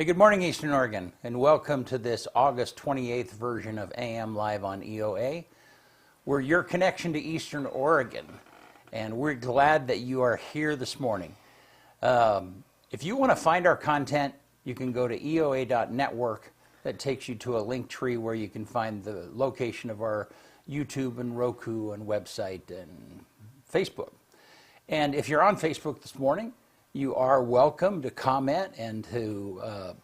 Hey, good morning, Eastern Oregon, and welcome to this August 28th version of AM Live on EOA. We're your connection to Eastern Oregon, and we're glad that you are here this morning. If you want to find our content, you can go to eoa.network. That takes you to a link tree where you can find the location of our YouTube and Roku and website and Facebook. And if you're on Facebook this morning, you are welcome to comment and to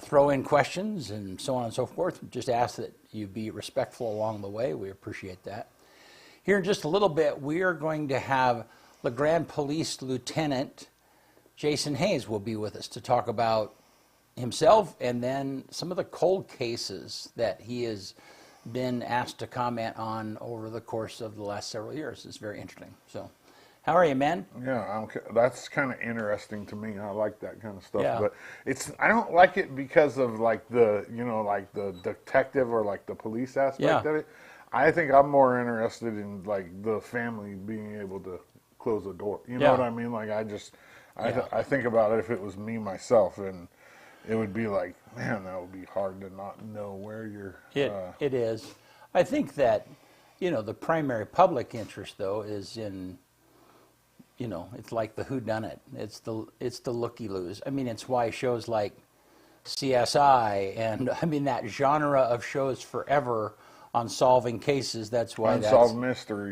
throw in questions and so on and so forth. Just ask that you be respectful along the way. We appreciate that. Here in just a little bit, we are going to have LeGrand Police Lieutenant Jason Hayes will be with us to talk about himself and then some of the cold cases that he has been asked to comment on over the course of the last several years. It's very interesting. So, how are you, man? Yeah, that's kind of interesting to me. I like that kind of stuff, Yeah. but I don't like it because of like the detective or like the police aspect of it. I think I'm more interested in like the family being able to close the door. You know what I mean? Like I think about it if it was me myself, and it would be like, man, that would be hard to not know where you're. It is. I think that, the primary public interest though is in, it's like the whodunit. It's the looky-loos. I mean, it's why shows like CSI and that genre of shows forever on solving cases. That's why Unsolved mystery.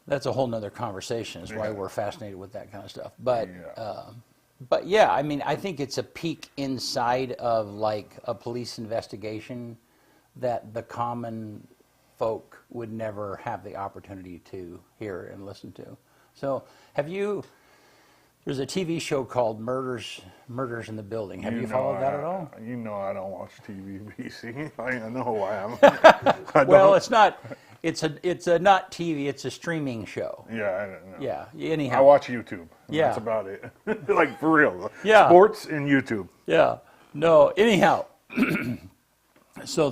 That's a whole nother conversation. Is why we're fascinated with that kind of stuff. But I think it's a peek inside of like a police investigation that the common folk would never have the opportunity to hear and listen to. So there's a TV show called Murders in the Building. Have you followed that at all? I don't watch TV, BC. I know why I'm. Well, it's not not TV, it's a streaming show. Yeah, I don't know. Yeah, anyhow. I watch YouTube. Yeah. That's about it. Like, for real. Yeah. Sports and YouTube. Yeah. No, anyhow. So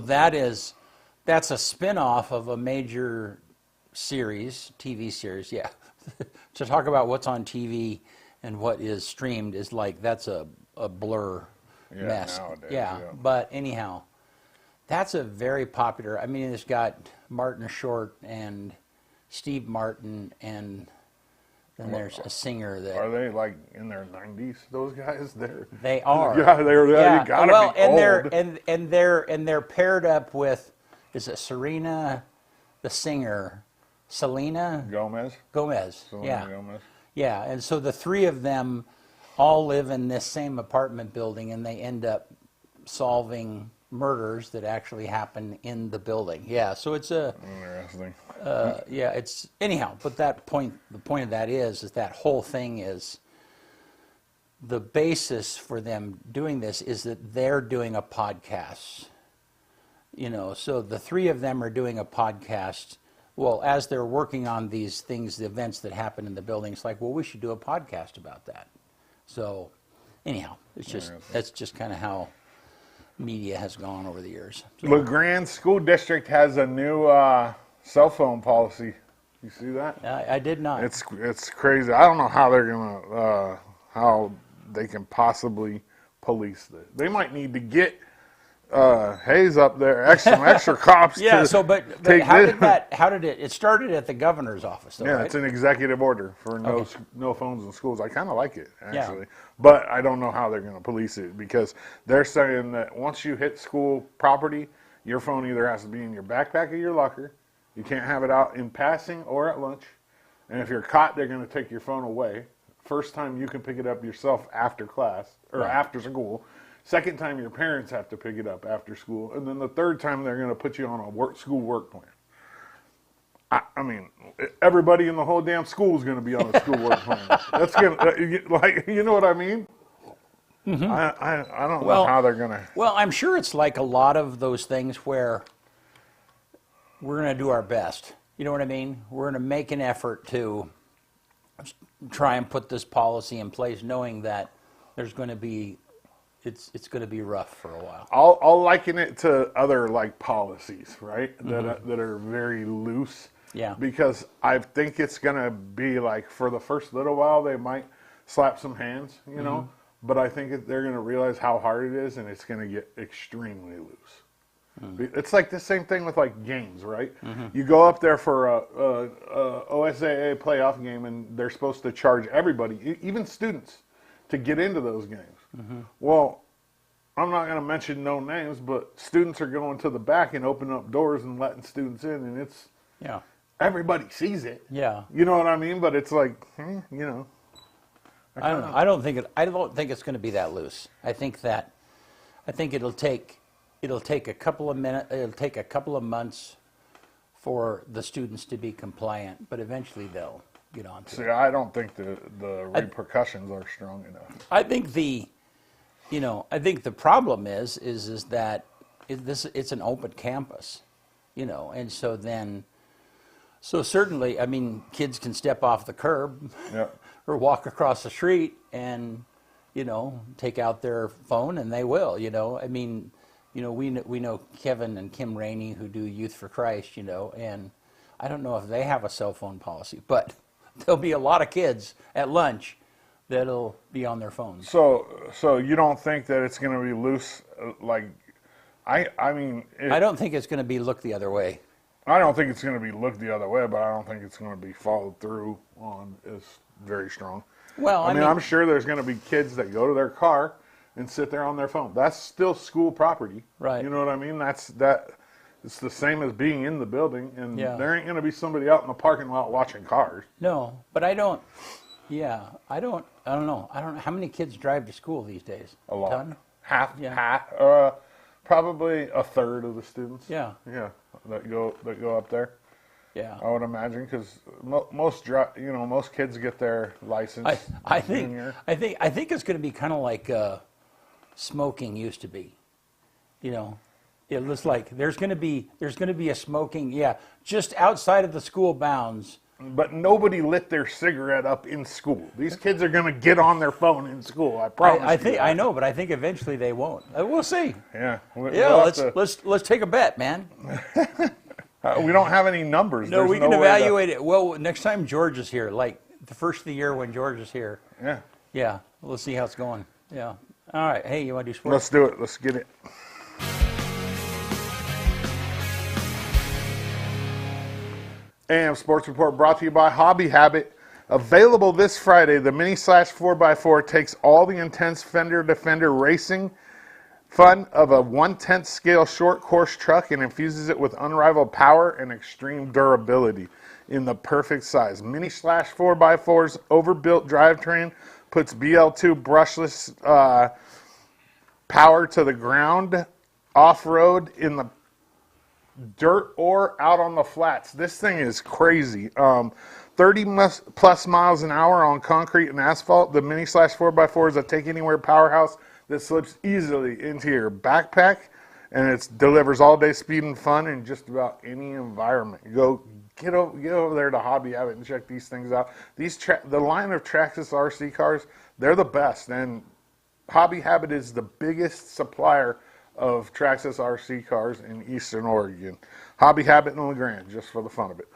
that's a spin-off of a major TV series, yeah. To talk about what's on TV and what is streamed is like, that's a blur mess. Nowadays, yeah, but anyhow, that's a very popular, it's got Martin Short and Steve Martin, and then there's a singer that... Are they like in their 90s, those guys? They are. Yeah, they're you gotta be old. And they're paired up with, is it Serena, the singer, Selena Gomez. Yeah. Gomez. Yeah, and so the three of them all live in this same apartment building, and they end up solving murders that actually happen in the building. Yeah, so it's interesting. It's anyhow. But the point of that is that whole thing is the basis for them doing this is that they're doing a podcast. So the three of them are doing a podcast. Well, as they're working on these things, the events that happen in the building, it's like, well, we should do a podcast about that. So, anyhow, that's just kind of how media has gone over the years. So, LeGrand School District has a new cell phone policy. You see that? I did not. It's crazy. I don't know how they're gonna how they can possibly police this. They might need to get Hayes up there, some extra cops. Yeah. But how did it? It started at the governor's office, though, right? It's an executive order for no phones in schools. I kind of like it, actually. Yeah. But I don't know how they're going to police it, because they're saying that once you hit school property, your phone either has to be in your backpack or your locker. You can't have it out in passing or at lunch. And if you're caught, they're going to take your phone away. First time you can pick it up yourself after class or after school. Second time, your parents have to pick it up after school. And then the third time, they're going to put you on a school work plan. Everybody in the whole damn school is going to be on a school work plan. That's going to, you know what I mean? Mm-hmm. I don't know how they're going to. Well, I'm sure it's like a lot of those things where we're going to do our best. You know what I mean? We're going to make an effort to try and put this policy in place, knowing that there's going to be it's going to be rough for a while. I'll liken it to other like policies, right? Mm-hmm. That are very loose. Yeah. Because I think it's going to be like, for the first little while, they might slap some hands, you know. But I think they're going to realize how hard it is, and it's going to get extremely loose. It's like the same thing with like games, right? You go up there for a OSAA playoff game, and they're supposed to charge everybody, even students, to get into those games. Well, I'm not going to mention no names, but students are going to the back and opening up doors and letting students in, and it's everybody sees it. Yeah. You know what I mean? But it's like, you know. I don't know. I don't think it's going to be that loose. I think it'll take a couple of minutes. It'll take a couple of months for the students to be compliant, but eventually they'll get on to it. See, I don't think the repercussions are strong enough. I think the problem is that it's an open campus, you know, and so certainly, I mean, kids can step off the curb. Yeah. Or walk across the street and, you know, take out their phone, and they will, you know. I mean, you know, we know Kevin and Kim Rainey, who do Youth for Christ, you know, and I don't know if they have a cell phone policy, but there'll be a lot of kids at lunch that'll be on their phones. So you don't think that it's going to be loose? Like, I mean, I don't think it's going to be looked the other way. I don't think it's going to be looked the other way, but I don't think it's going to be followed through on as very strong. Well, I mean, I'm sure there's going to be kids that go to their car and sit there on their phone. That's still school property. Right. You know what I mean? It's the same as being in the building, and there ain't going to be somebody out in the parking lot watching cars. No, but I don't know. I don't know how many kids drive to school these days. A lot. Ton? Half. Probably a third of the students. Yeah. Yeah. That go up there. Yeah. I would imagine, because most kids get their license. I think it's going to be kind of like smoking used to be. You know, it looks like there's going to be a smoking, just outside of the school bounds. But nobody lit their cigarette up in school. These kids are going to get on their phone in school. I promise. I know, but I think eventually they won't. We'll see. Yeah. Let's take a bet, man. We don't have any numbers. No, we can evaluate it. Well, next time George is here, like the first of the year when George is here. Yeah. Yeah. We'll see how it's going. Yeah. All right. Hey, you want to do sports? Let's do it. Let's get it. AM Sports Report brought to you by Hobby Habit. Available this Friday, the Mini Slash 4x4 takes all the intense fender-to-fender racing fun of a 1/10 scale short course truck and infuses it with unrivaled power and extreme durability in the perfect size. Mini Slash 4x4's overbuilt drivetrain puts BL2 brushless power to the ground, off-road, in the dirt, or out on the flats. This thing is crazy. 30 plus miles an hour on concrete and asphalt. The Mini Slash 4x4 is a take-anywhere powerhouse that slips easily into your backpack, and it delivers all-day speed and fun in just about any environment. Get over there to Hobby Habit and check these things out. The line of Traxxas RC cars, they're the best, and Hobby Habit is the biggest supplier of Traxxas RC cars in Eastern Oregon. Hobby Habit in LeGrand, just for the fun of it.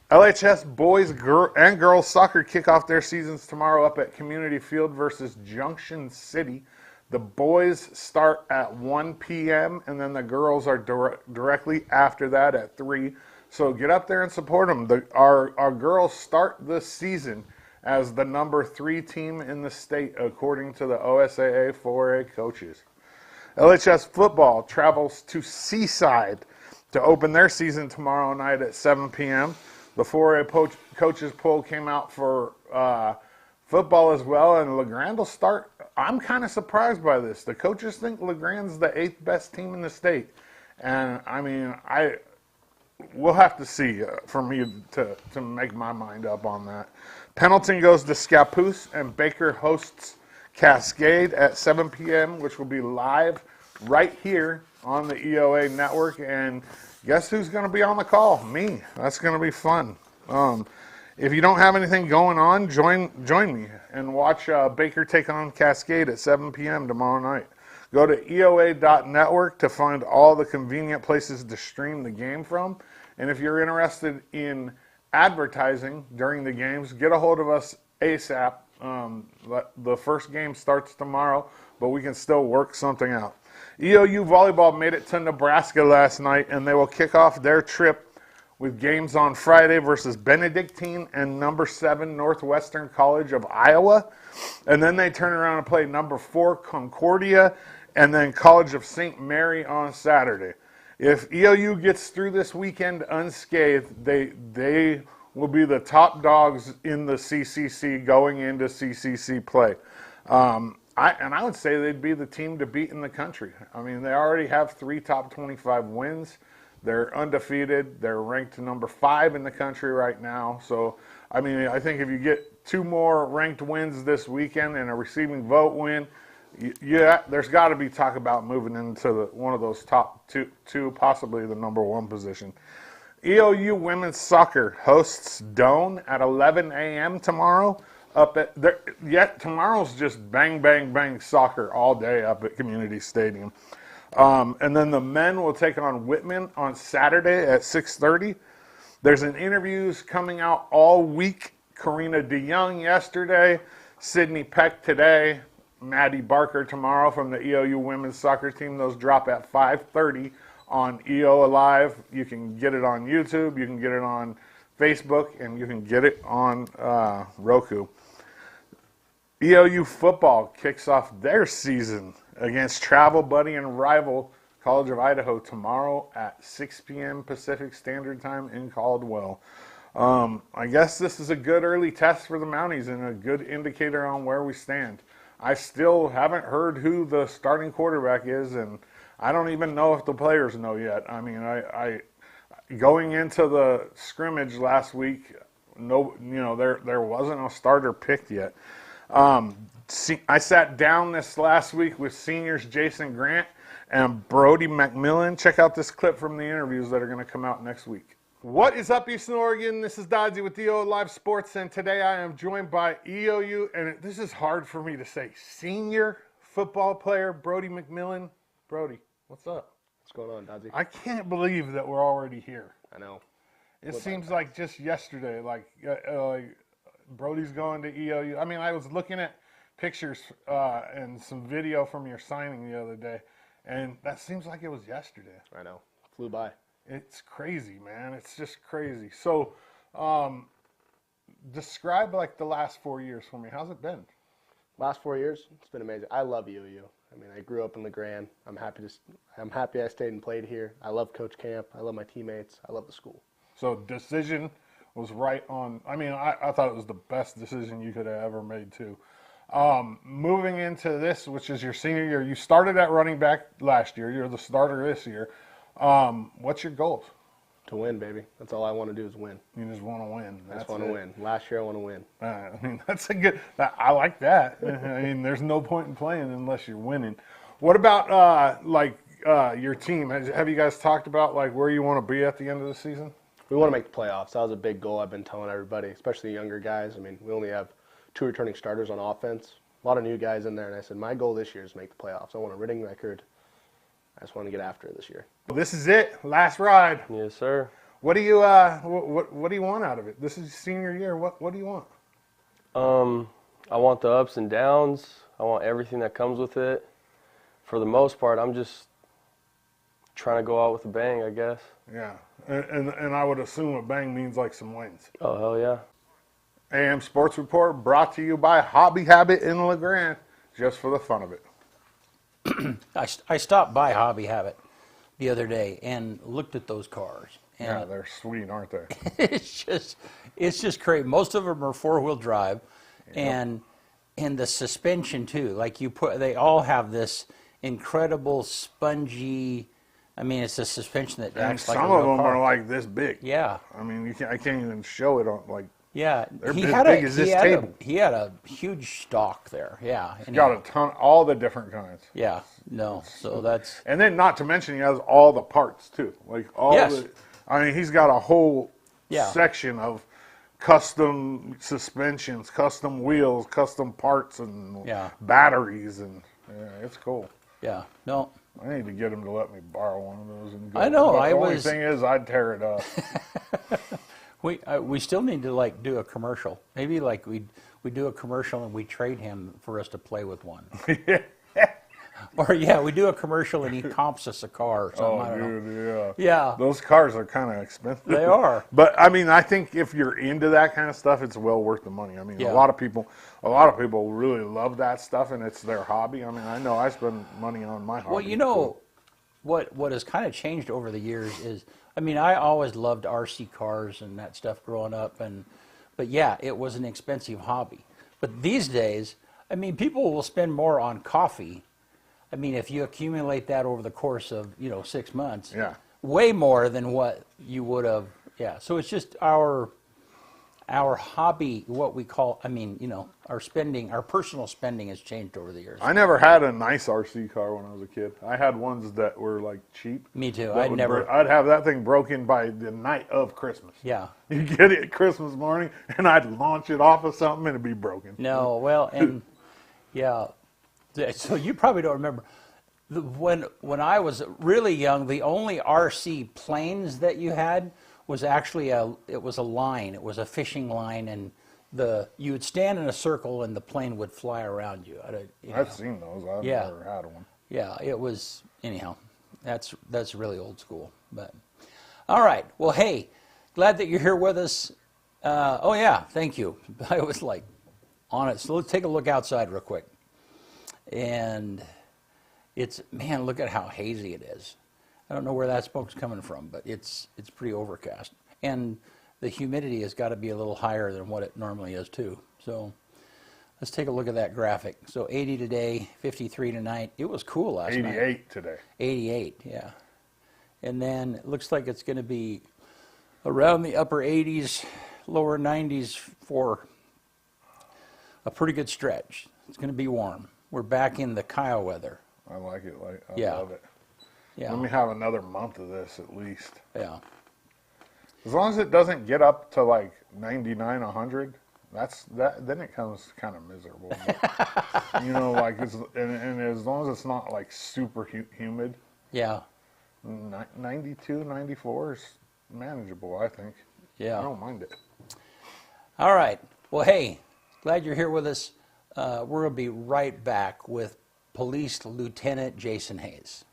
LHS boys and girls soccer kick off their seasons tomorrow up at Community Field versus Junction City. The boys start at 1 p.m. and then the girls are directly after that at 3. So get up there and support them. Our girls start the season as the number 3 team in the state, according to the OSAA 4A coaches. LHS football travels to Seaside to open their season tomorrow night at 7 p.m. The 4A coaches poll came out for football as well, and LeGrand will start. I'm kind of surprised by this. The coaches think LeGrand's the 8th best team in the state. And, I mean, we'll have to see for me to make my mind up on that. Pendleton goes to Scappoose, and Baker hosts Cascade at 7 p.m., which will be live right here on the EOA network. And guess who's going to be on the call? Me. That's going to be fun. If you don't have anything going on, join me and watch Baker take on Cascade at 7 p.m. tomorrow night. Go to EOA.network to find all the convenient places to stream the game from. And if you're interested in advertising during the games, get a hold of us ASAP The first game starts tomorrow, but we can still work something out. EOU volleyball made it to Nebraska last night, and they will kick off their trip with games on Friday versus Benedictine and number 7 Northwestern College of Iowa. And then they turn around and play number 4 Concordia and then College of St. Mary on Saturday. If EOU gets through this weekend unscathed, they will be the top dogs in the CCC going into CCC play. I would say they'd be the team to beat in the country. I mean, they already have 3 top 25 wins. They're undefeated. They're ranked number 5 in the country right now. So, I mean, I think if you get 2 more ranked wins this weekend and a receiving vote win, yeah, there's got to be talk about moving into one of those top two, possibly the number 1 position. EOU women's soccer hosts Doane at 11 a.m. tomorrow. Tomorrow's just bang, bang, bang soccer all day up at Community Stadium. And then the men will take on Whitman on Saturday at 6:30. There's an interviews coming out all week. Karina DeYoung yesterday, Sydney Peck today, Maddie Barker tomorrow from the EOU women's soccer team. Those drop at 5:30 on EO Alive. You can get it on YouTube, you can get it on Facebook, and you can get it on Roku. EOU football kicks off their season against travel buddy and rival College of Idaho tomorrow at 6 p.m. Pacific Standard Time in Caldwell. I guess this is a good early test for the Mounties and a good indicator on where we stand. I still haven't heard who the starting quarterback is, and I don't even know if the players know yet. I mean, I going into the scrimmage last week, there wasn't a starter picked yet. I sat down this last week with seniors Jason Grant and Brody McMillan. Check out this clip from the interviews that are going to come out next week. What is up, Eastern Oregon? This is Dodgy with EO Live Sports, and today I am joined by EOU, and this is hard for me to say, senior football player Brody McMillan. Brody, what's up? What's going on, Dodgy? I can't believe that we're already here. I know. It seems like just yesterday, like Brody's going to EOU. I mean, I was looking at pictures and some video from your signing the other day, and that seems like it was yesterday. I know. Flew by. It's crazy, man. It's just crazy. So, describe like the last 4 years for me. How's it been? Last 4 years, it's been amazing. I love EOU. I mean, I grew up in LeGrand. I'm happy I stayed and played here. I love Coach Camp. I love my teammates. I love the school. So, decision was right on. I mean, I thought it was the best decision you could have ever made too. Moving into this, which is your senior year, you started at running back last year. You're the starter this year. What's your goals? To win, baby. That's all I want to do is win. You just want to win. I just want to win. Last year I want to win. I mean, that's a good. I like that. I mean, there's no point in playing unless you're winning. What about your team? Have you guys talked about like where you want to be at the end of the season? We want to make the playoffs. That was a big goal I've been telling everybody, especially younger guys. I mean, we only have 2 returning starters on offense. A lot of new guys in there, and I said my goal this year is to make the playoffs. I want a winning record. I just want to get after it this year. Well, this is it. Last ride. Yes, sir. What do you what do you want out of it? This is senior year. What do you want? I want the ups and downs. I want everything that comes with it. For the most part, I'm just trying to go out with a bang, I guess. Yeah, and I would assume a bang means like some wins. Oh, hell yeah. AM Sports Report brought to you by Hobby Habit in LeGrand, just for the fun of it. I stopped by Hobby Habit the other day and looked at those cars. And Yeah, they're sweet, aren't they? it's just crazy. Most of them are 4-wheel drive, and the suspension too. Like they all have this incredible spongy. I mean, it's a suspension that And acts like a some of real them car. are like this big. Yeah, I mean, I can't even show it on like. yeah. They're He as had big as this table. He had a huge stock there. Yeah, and Got a ton, all the different kinds. yeah. No, so that's And then, not to mention, he has all the parts too. Like all Yes. I mean, he's got a whole Yeah. section of custom suspensions, custom wheels, custom parts, and Yeah. batteries, and yeah, it's cool. yeah. No, I need to get him to let me borrow one of those. And go. I know, But I the only was- thing is, I'd tear it up. we still need to like do a commercial. Maybe like we we do a commercial and we trade him for us to play with one. Or yeah, we do a commercial and he comps us a car or something. Oh, I don't know. dude, yeah. Yeah. Those cars are kind of expensive. They are. But I mean, I think if you're into that kind of stuff, it's well worth the money. I mean, Yeah. a lot of people really love that stuff, and it's their hobby. I mean, I know I spend money on my hobby. Well, you know, what has kind of changed over the years is, I mean, I always loved RC cars and that stuff growing up, but yeah, it was an expensive hobby. But these days, I mean, people will spend more on coffee. I mean, if you accumulate that over the course of 6 months, Yeah. way more than what you would have. Yeah, so it's just our hobby, what we call. I mean, our spending, our personal spending has changed over the years. I never had a nice RC car when I was a kid. I had ones that were like cheap. Me too. That I'd have that thing broken by the night of Christmas. Yeah. You get it Christmas morning, and I'd launch it off of something, and it'd be broken. No, well, and yeah, so you probably don't remember. When I was really young, the only RC planes that you had was actually it was a line. It was a fishing line, and you would stand in a circle, and the plane would fly around you. I've seen those. I've Yeah. never had one. Yeah, it was anyhow. That's really old school. But all right. Well, hey, glad that you're here with us. Oh yeah, thank you. I was like on it. So let's take a look outside real quick. And man, look at how hazy it is. I don't know where that smoke's coming from, but it's pretty overcast. And the humidity has got to be a little higher than what it normally is too. So let's take a look at that graphic. So 80 today, 53 tonight. It was cool last night. 88 today. 88, yeah. And then it looks like it's going to be around the upper 80s, lower 90s for a pretty good stretch. It's going to be warm. We're back in the Kyle weather. I like it. I Yeah. love it. Yeah. Let me have another month of this at least. Yeah. As long as it doesn't get up to like 99, 100, then it comes kind of miserable. But, like and as long as it's not like super humid, Yeah. 92, 94 is manageable, I think. Yeah. I don't mind it. All right. Well, hey, glad you're here with us. We're going to be right back with Police Lieutenant Jason Hayes.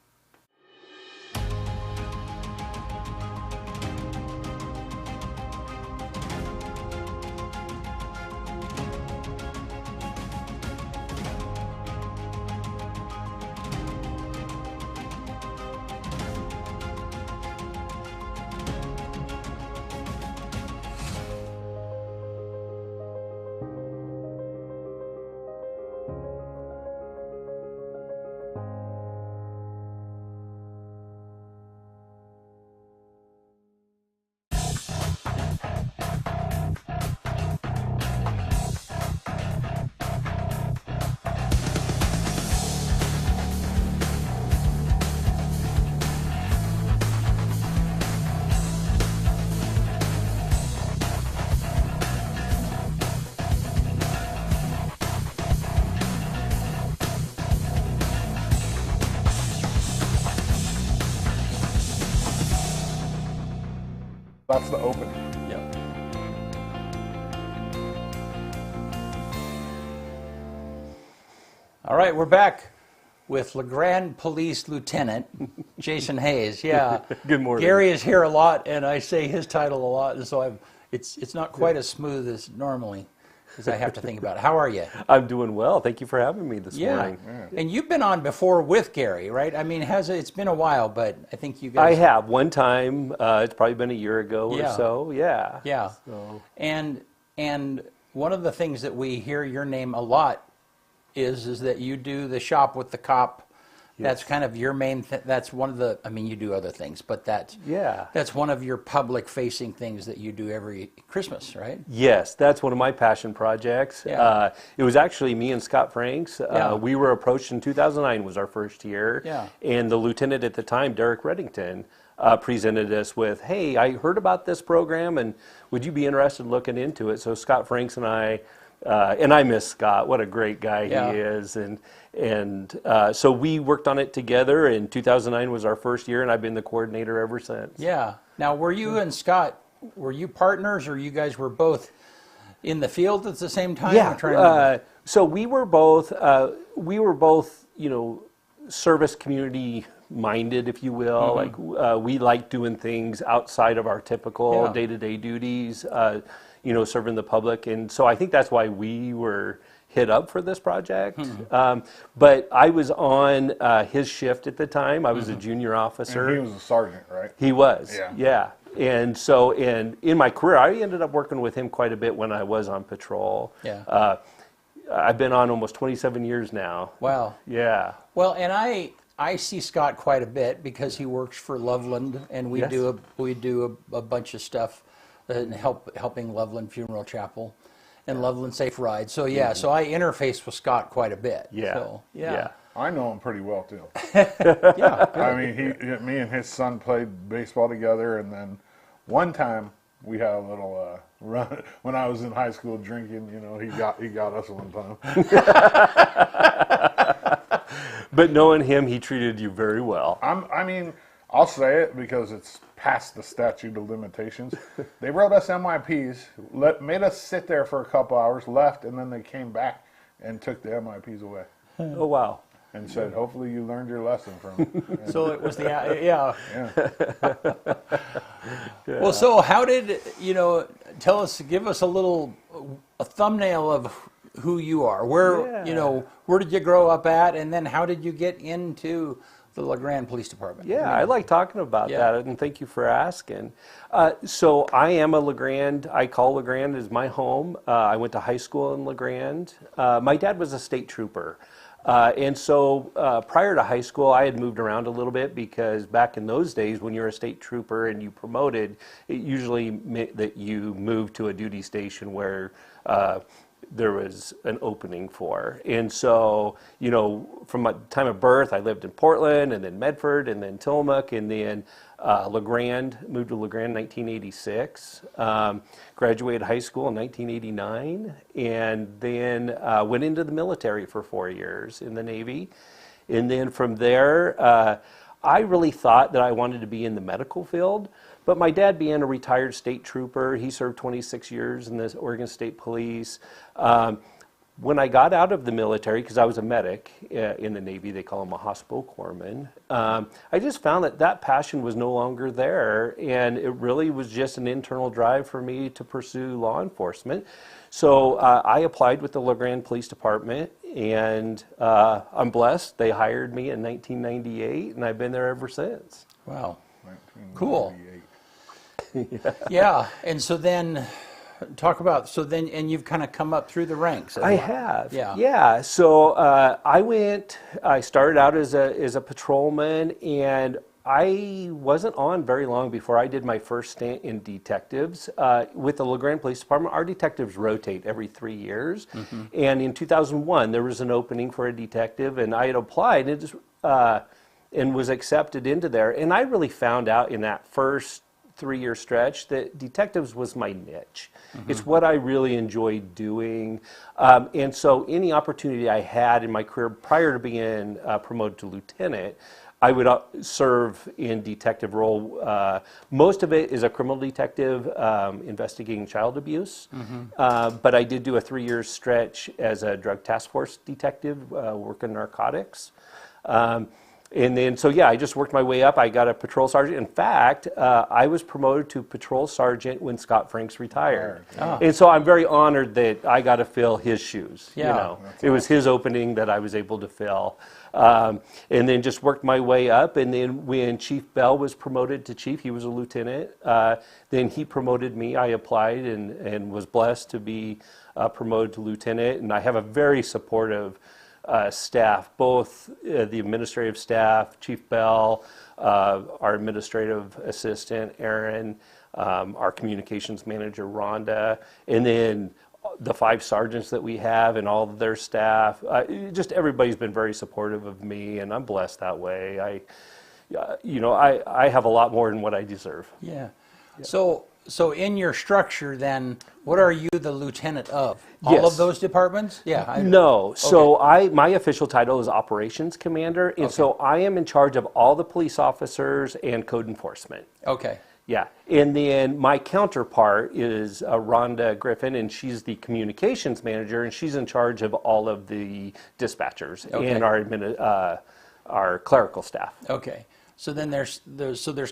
That's the open. Yep. All right, we're back with LeGrand Police Lieutenant Jason Hayes. Yeah. Good morning. Gary is here a lot, and I say his title a lot, and so it's not quite as smooth as normally, because I have to think about it. How are you? I'm doing well. Thank you for having me this morning. And you've been on before with Gary, right? I mean, it's been a while, but I think you I guys. have one time. It's probably been a year ago Yeah. or so. Yeah. Yeah. So, And one of the things that we hear your name a lot is that you do the shop with the cop. That's kind of your main. That's one of the. I mean, you do other things, but that's one of your public-facing things that you do every Christmas, right? Yes, that's one of my passion projects. Yeah. It was actually me and Scott Franks. Yeah. We were approached in 2009 was our first year. Yeah. And the lieutenant at the time, Derek Reddington, presented us with, hey, I heard about this program, and would you be interested in looking into it? So Scott Franks and I miss Scott. What a great guy Yeah. he is. And so we worked on it together, and 2009 was our first year, and I've been the coordinator ever since. Yeah. Now, were you and Scott, were you partners, or you guys were both in the field at the same time? Yeah. I'm trying to remember. So we were both, service community minded, if you will. Like we like doing things outside of our typical Yeah. day-to-day duties, serving the public. And so I think that's why we were hit up for this project. But I was on his shift at the time. I was a junior officer. And he was a sergeant, right? He was, Yeah. yeah. And so, in my career, I ended up working with him quite a bit when I was on patrol. Yeah. I've been on almost 27 years now. Wow. Yeah. Well, and I see Scott quite a bit because he works for Loveland, and we Yes. do a bunch of stuff and helping Loveland Funeral Chapel and Loveland Safe Ride. So yeah, so I interface with Scott quite a bit. Yeah. So, Yeah. I know him pretty well too. yeah. I mean, me and his son played baseball together, and then one time we had a little run when I was in high school drinking. He got us one time. But knowing him, he treated you very well. I mean, I'll say it because it's past the statute of limitations. They wrote us MIPs, made us sit there for a couple hours, left, and then they came back and took the MIPs away Oh, wow. and said, "Hopefully you learned your lesson from it." So it was the yeah. Yeah. Well, so how did give us a thumbnail of who you are. Where Yeah. where did you grow up at, and then how did you get into the LeGrand Police Department? Yeah, I like talking about Yeah. that, and thank you for asking. So I am a LeGrand. I call LeGrand as my home. I went to high school in LeGrand. My dad was a state trooper. And so prior to high school, I had moved around a little bit because back in those days, when you're a state trooper and you promoted, it usually meant that you moved to a duty station where there was an opening for. And so, from my time of birth, I lived in Portland and then Medford and then Tillamook and then LeGrand, moved to LeGrand in 1986, graduated high school in 1989, and then went into the military for 4 years in the Navy. And then from there, I really thought that I wanted to be in the medical field, but my dad being a retired state trooper, he served 26 years in the Oregon State Police. When I got out of the military, because I was a medic in the Navy, they call them a hospital corpsman, I just found that passion was no longer there, and it really was just an internal drive for me to pursue law enforcement. So I applied with the LeGrand Police Department, and I'm blessed. They hired me in 1998, and I've been there ever since. Wow. Cool. 1998. Yeah, and so then and you've kind of come up through the ranks. I have. Yeah. Yeah. So I started out as a patrolman, and I wasn't on very long before I did my first stint in detectives. With the LeGrand Police Department, our detectives rotate every 3 years. Mm-hmm. And in 2001, there was an opening for a detective, and I had applied and was accepted into there. And I really found out in that first 3-year stretch that detectives was my niche. Mm-hmm. It's what I really enjoyed doing. And so any opportunity I had in my career prior to being promoted to lieutenant, I would serve in detective role. Most of it is a criminal detective investigating child abuse. Mm-hmm. But I did do a 3-year stretch as a drug task force detective working narcotics. And then, I just worked my way up. I got a patrol sergeant. In fact, I was promoted to patrol sergeant when Scott Franks retired. Oh. And so I'm very honored that I got to fill his shoes. Yeah. It was his opening that I was able to fill. And then just worked my way up. And then when Chief Bell was promoted to chief, he was a lieutenant. Then he promoted me. I applied and was blessed to be promoted to lieutenant. And I have a very supportive staff, both the administrative staff, Chief Bell, our administrative assistant, Aaron, our communications manager, Rhonda, and then the 5 sergeants that we have and all of their staff. Just everybody's been very supportive of me, and I'm blessed that way. I have a lot more than what I deserve. Yeah. So in your structure, then, what are you the lieutenant of? All Yes. of those departments? Yeah. No. So my official title is operations commander, and so I am in charge of all the police officers and code enforcement. Okay. Yeah, and then my counterpart is Rhonda Griffin, and she's the communications manager, and she's in charge of all of the dispatchers Okay. and our clerical staff. Okay. So then there's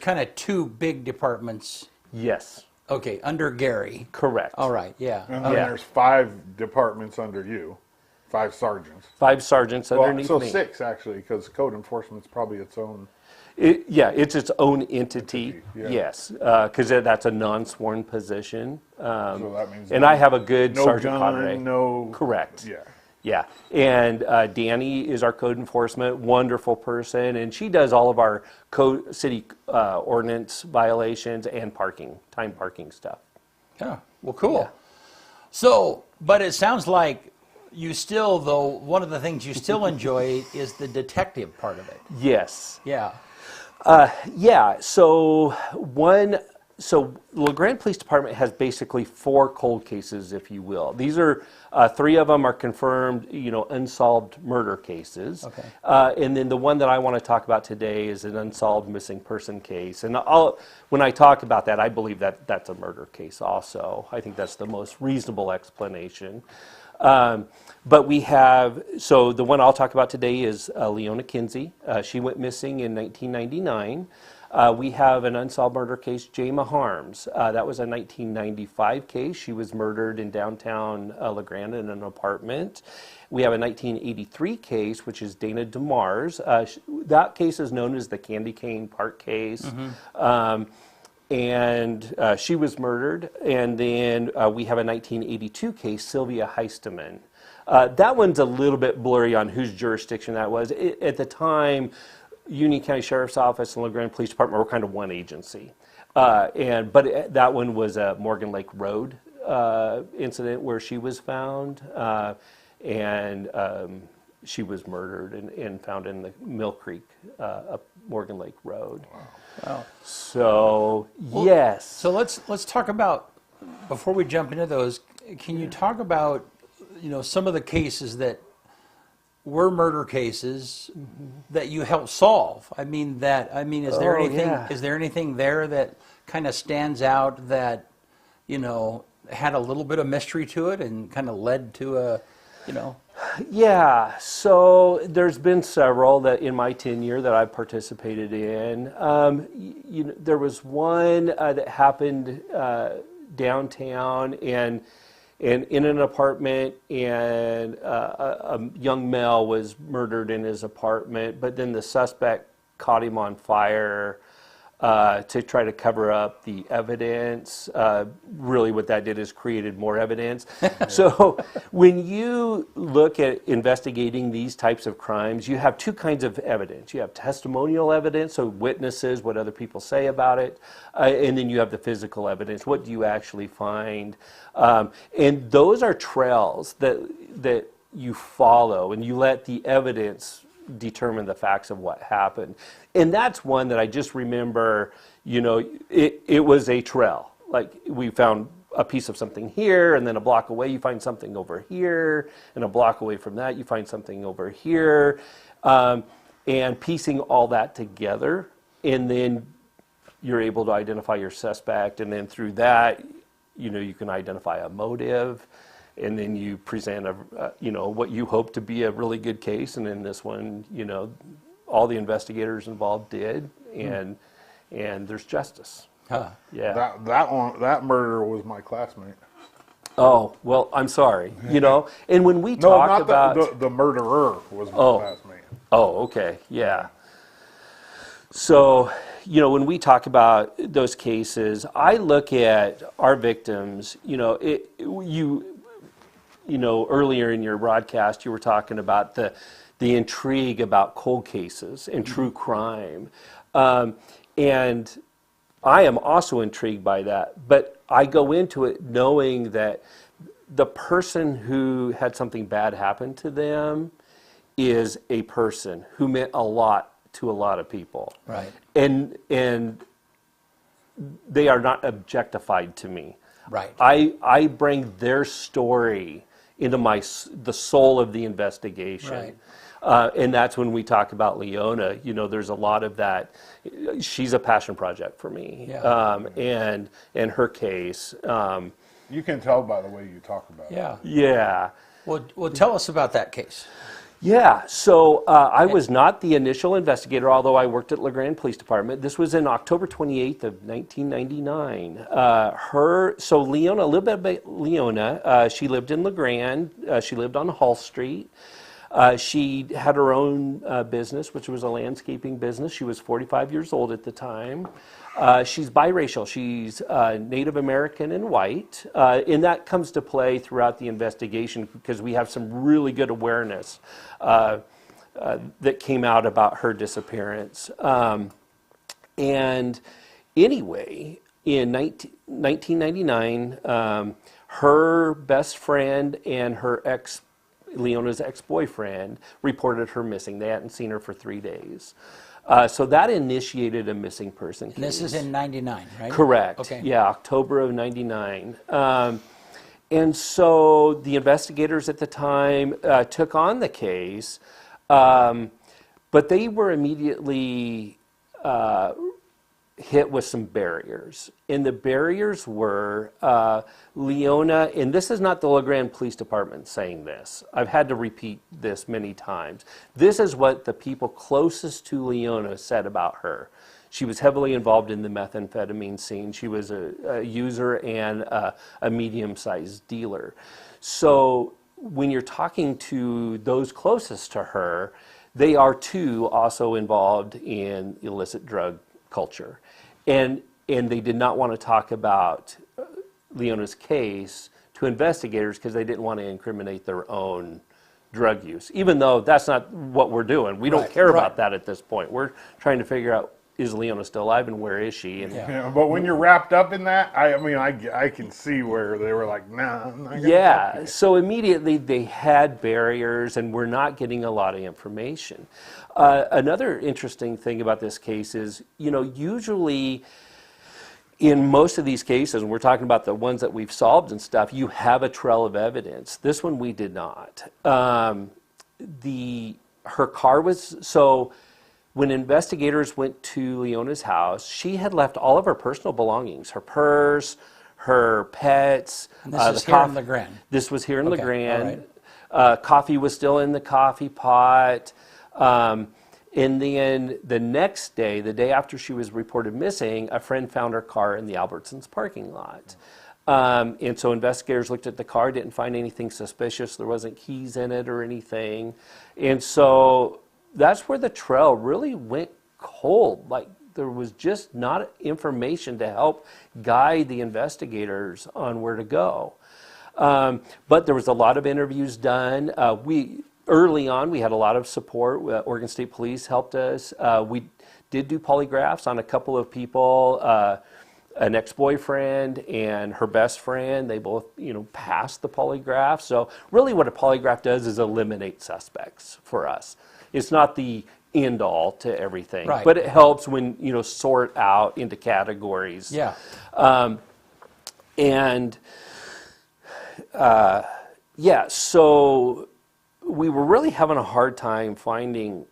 kind of two big departments. Yes, Okay, under Gary. correct. All right. Yeah. And then Yeah. there's 5 departments under you, 5 sergeants. 5 sergeants Well, underneath so me. 6 actually, because code enforcement's probably its own. It's its own entity. Yeah. Yes, because that's a non-sworn position. So that means And I have a good no sergeant gun, cadre. no. Correct. Yeah. Yeah, and Danny is our code enforcement, wonderful person, and she does all of our city ordinance violations and time parking stuff. Yeah. Well, cool. Yeah. So, but it sounds like you still, though, one of the things you still enjoy is the detective part of it. Yes. Yeah. Yeah. So LeGrand Police Department has basically 4 cold cases, if you will. These are 3 of them are confirmed, unsolved murder cases. Okay. And then the one that I want to talk about today is an unsolved missing person case. And when I talk about that, I believe that that's a murder case also. I think that's the most reasonable explanation. But we have, so the one I'll talk about today is Leona Kinsey. She went missing in 1999. We have an unsolved murder case, Jayma Harms. That was a 1995 case. She was murdered in downtown LeGrand in an apartment. We have a 1983 case, which is Dana DeMars. That case is known as the Candy Cane Park case. And she was murdered. And then we have a 1982 case, Sylvia Heisteman. That one's a little bit blurry on whose jurisdiction that was. At the time, Union County Sheriff's Office and LeGrand Police Department were kind of one agency. But that one was a Morgan Lake Road incident where she was found. And she was murdered and found in the Mill Creek up Morgan Lake Road. Wow. So, yes. So let's talk about, before we jump into those, can you talk about, some of the cases that were murder cases that you helped solve? Is there anything? Yeah. Is there anything there that kind of stands out that had a little bit of mystery to it and kind of led to a, Yeah, so there's been several that in my tenure that I've participated in. There was one that happened downtown and in an apartment, and a young male was murdered in his apartment, but then the suspect caught him on fire to try to cover up the evidence. Really what that did is created more evidence. So when you look at investigating these types of crimes, you have 2 kinds of evidence. You have testimonial evidence, so witnesses, what other people say about it, and then you have the physical evidence. What do you actually find? And those are trails that you follow, and you let the evidence determine the facts of what happened. And that's one that I just remember, it was a trail. Like, we found a piece of something here, and then a block away you find something over here, and a block away from that you find something over here, and piecing all that together, and then you're able to identify your suspect, and then through that, you can identify a motive. And then you present what you hope to be a really good case, and in this one, all the investigators involved did, and there's justice. huh? Yeah. That murderer was my classmate. Oh well, I'm sorry. And when we No, talk not about the murderer was my Oh. classmate. Oh, okay, yeah. So, when we talk about those cases, I look at our victims. Earlier in your broadcast, you were talking about the intrigue about cold cases and true crime. And I am also intrigued by that. But I go into it knowing that the person who had something bad happen to them is a person who meant a lot to a lot of people. Right. And they are not objectified to me. Right. I bring their story into the soul of the investigation. And that's when we talk about Leona. You know, there's a lot of that. She's a passion project for me. Yeah. And her case. You can tell by the way you talk about it. Yeah. Yeah. Well, tell us about that case. Yeah, so I was not the initial investigator, although I worked at LeGrand Police Department. This was in October 28th of 1999. So Leona, a little bit about Leona, she lived in LeGrand. She lived on Hall Street. She had her own business, which was a landscaping business. She was 45 years old at the time. She's biracial. She's Native American and white. And that comes to play throughout the investigation because we have some really good awareness that came out about her disappearance. And anyway, in 1999, her best friend and her Leona's ex-boyfriend reported her missing. They hadn't seen her for 3 days. So that initiated a missing person case. And this is in 99, right? Correct. Okay. Yeah, October of 99. And so the investigators at the time took on the case, but they were immediately hit with some barriers. And the barriers were Leona, and this is not the LeGrand Police Department saying this. I've had to repeat this many times. This is what the people closest to Leona said about her. She was heavily involved in the methamphetamine scene. She was a user and a medium-sized dealer. So when you're talking to those closest to her, they are too also involved in illicit drug culture. And they did not want to talk about Leona's case to investigators because they didn't want to incriminate their own drug use, even though that's not what we're doing. We don't Right, care right. about that at this point. We're trying to figure out, is Leona still alive and where is she? And Yeah. Yeah, but when you're wrapped up in that, I can see where they were like, nah, I'm not gonna talk to yeah, you. so immediately they had barriers and we're not getting a lot of information. Another interesting thing about this case is, you know, usually in most of these cases, and we're talking about the ones that we've solved and stuff, you have a trail of evidence. This one we did not. Her car was, so when investigators went to Leona's house, she had left all of her personal belongings, her purse, her pets. And this is here in LeGrand. This was here in Okay, LeGrand. all Coffee was still in the coffee pot. And then the next day, the day after she was reported missing, a friend found her car in the Albertsons parking lot. And so investigators looked at the car, didn't find anything suspicious. There wasn't keys in it or anything. And so that's where the trail really went cold. Like there was just not information to help guide the investigators on where to go. But there was a lot of interviews done. Early on, we had a lot of support. Oregon State Police helped us. We did do polygraphs on a couple of people, an ex-boyfriend and her best friend. They both, passed the polygraph. So really what a polygraph does is eliminate suspects for us. It's not the end all to everything, Right. but it helps when, sort out into categories. Yeah. So we were really having a hard time finding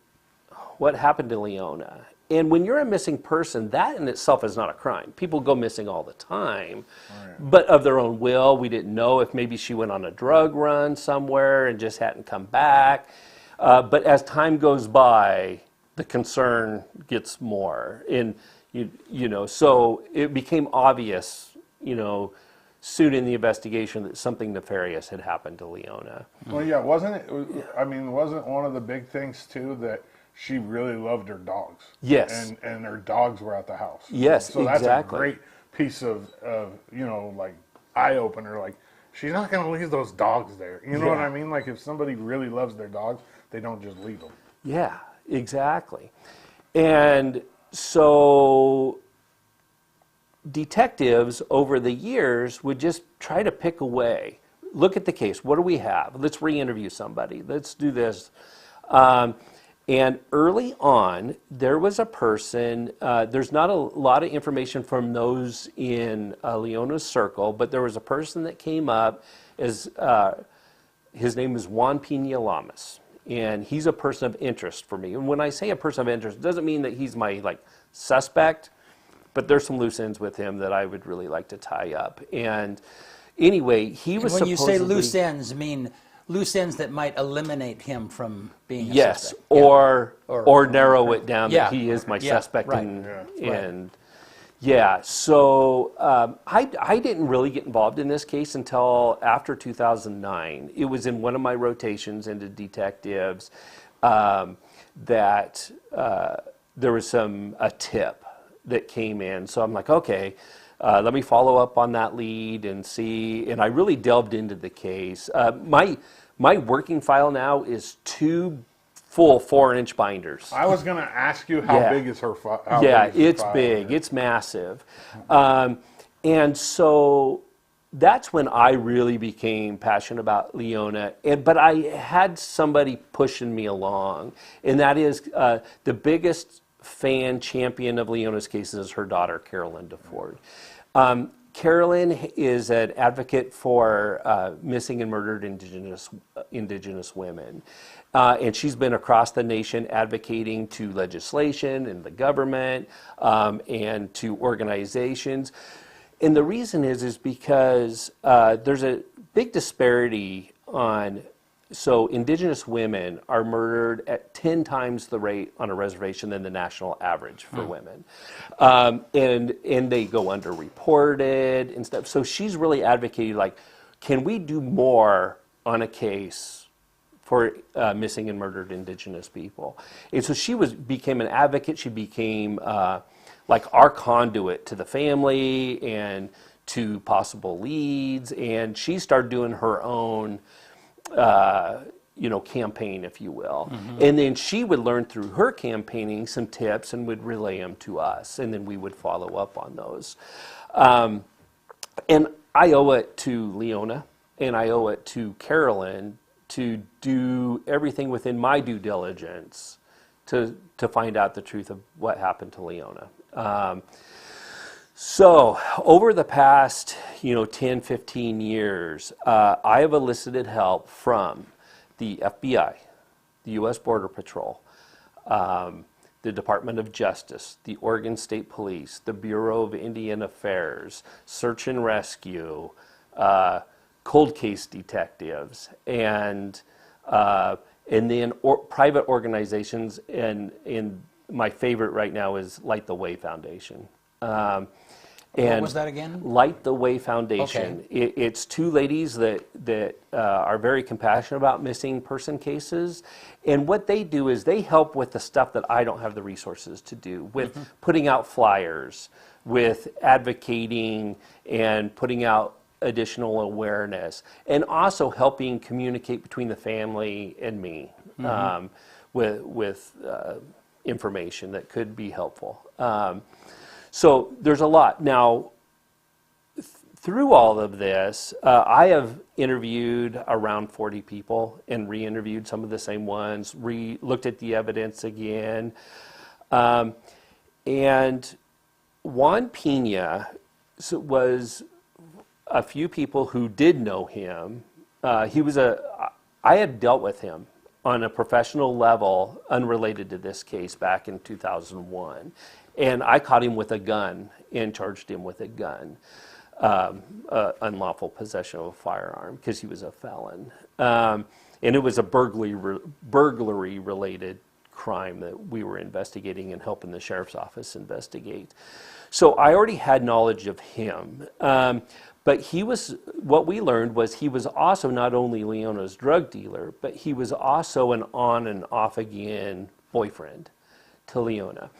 what happened to Leona. And when you're a missing person, that in itself is not a crime. People go missing all the time, but of their own will. We didn't know if maybe she went on a drug run somewhere and just hadn't come back. But as time goes by, the concern gets more. And, so it became obvious, soon in the investigation that something nefarious had happened to Leona. Well, yeah, wasn't it? Wasn't one of the big things too that she really loved her dogs? Yes. And her dogs were at the house. Yes, so that's exactly. a great piece of like eye opener. Like she's not going to leave those dogs there. You know what I mean? Like if somebody really loves their dogs, they don't just leave them. Yeah, exactly. And so detectives over the years would just try to pick away. Look at the case. What do we have? Let's re-interview somebody. Let's do this. And early on, there was a person, there's not a lot of information from those in Leona's circle, but there was a person that came up as, his name is Juan Pena Lamas. and he's a person of interest for me. And when I say a person of interest, it doesn't mean that he's my suspect, but there's some loose ends with him that I would really like to tie up. And anyway, he was When you say supposedly- loose ends, mean loose ends that might eliminate him from being a yes, suspect. or narrow it down Yeah. that he is my Yeah, suspect. right. And yeah, so I didn't really get involved in this case until after 2009. It was in one of my rotations into detectives that there was a tip that came in. So I'm like, okay, let me follow up on that lead and see. And I really delved into the case. My working file now is 2 full 4-inch binders. I was going to ask you how Yeah. big is her file? Yeah, it's big. It's massive. And so that's when I really became passionate about Leona. But I had somebody pushing me along, and that is the biggest fan champion of Leona's cases is her daughter, Carolyn DeFord. Carolyn is an advocate for missing and murdered indigenous women. And she's been across the nation advocating to legislation and the government and to organizations. And the reason is because there's a big disparity so indigenous women are murdered at 10 times the rate on a reservation than the national average for women. And they go underreported and stuff. So she's really advocating, can we do more on a case for missing and murdered indigenous people? And so she became an advocate. She became our conduit to the family and to possible leads. And she started doing her own campaign, if you will. And then she would learn through her campaigning some tips and would relay them to us, and then we would follow up on those. And I owe it to Leona, and I owe it to Carolyn to do everything within my due diligence to find out the truth of what happened to Leona. So over the past, 10, 15 years, I have elicited help from the FBI, the U.S. Border Patrol, the Department of Justice, the Oregon State Police, the Bureau of Indian Affairs, Search and Rescue, cold case detectives, and then private organizations, and my favorite right now is Light the Way Foundation. What was that again? Light the Way Foundation. Okay. It's 2 ladies that are very compassionate about missing person cases. And what they do is they help with the stuff that I don't have the resources to do, with putting out flyers, with advocating and putting out additional awareness, and also helping communicate between the family and me with information that could be helpful. So there's a lot. Now, through all of this, I have interviewed around 40 people and re-interviewed some of the same ones, looked at the evidence again. And Juan Pena was a few people who did know him. I had dealt with him on a professional level unrelated to this case back in 2001. And I caught him with a gun and charged him with a gun, unlawful possession of a firearm, because he was a felon. And it was a burglary-related crime that we were investigating and helping the sheriff's office investigate. So I already had knowledge of him. But what we learned was he was also not only Leona's drug dealer, but he was also an on and off again boyfriend to Leona.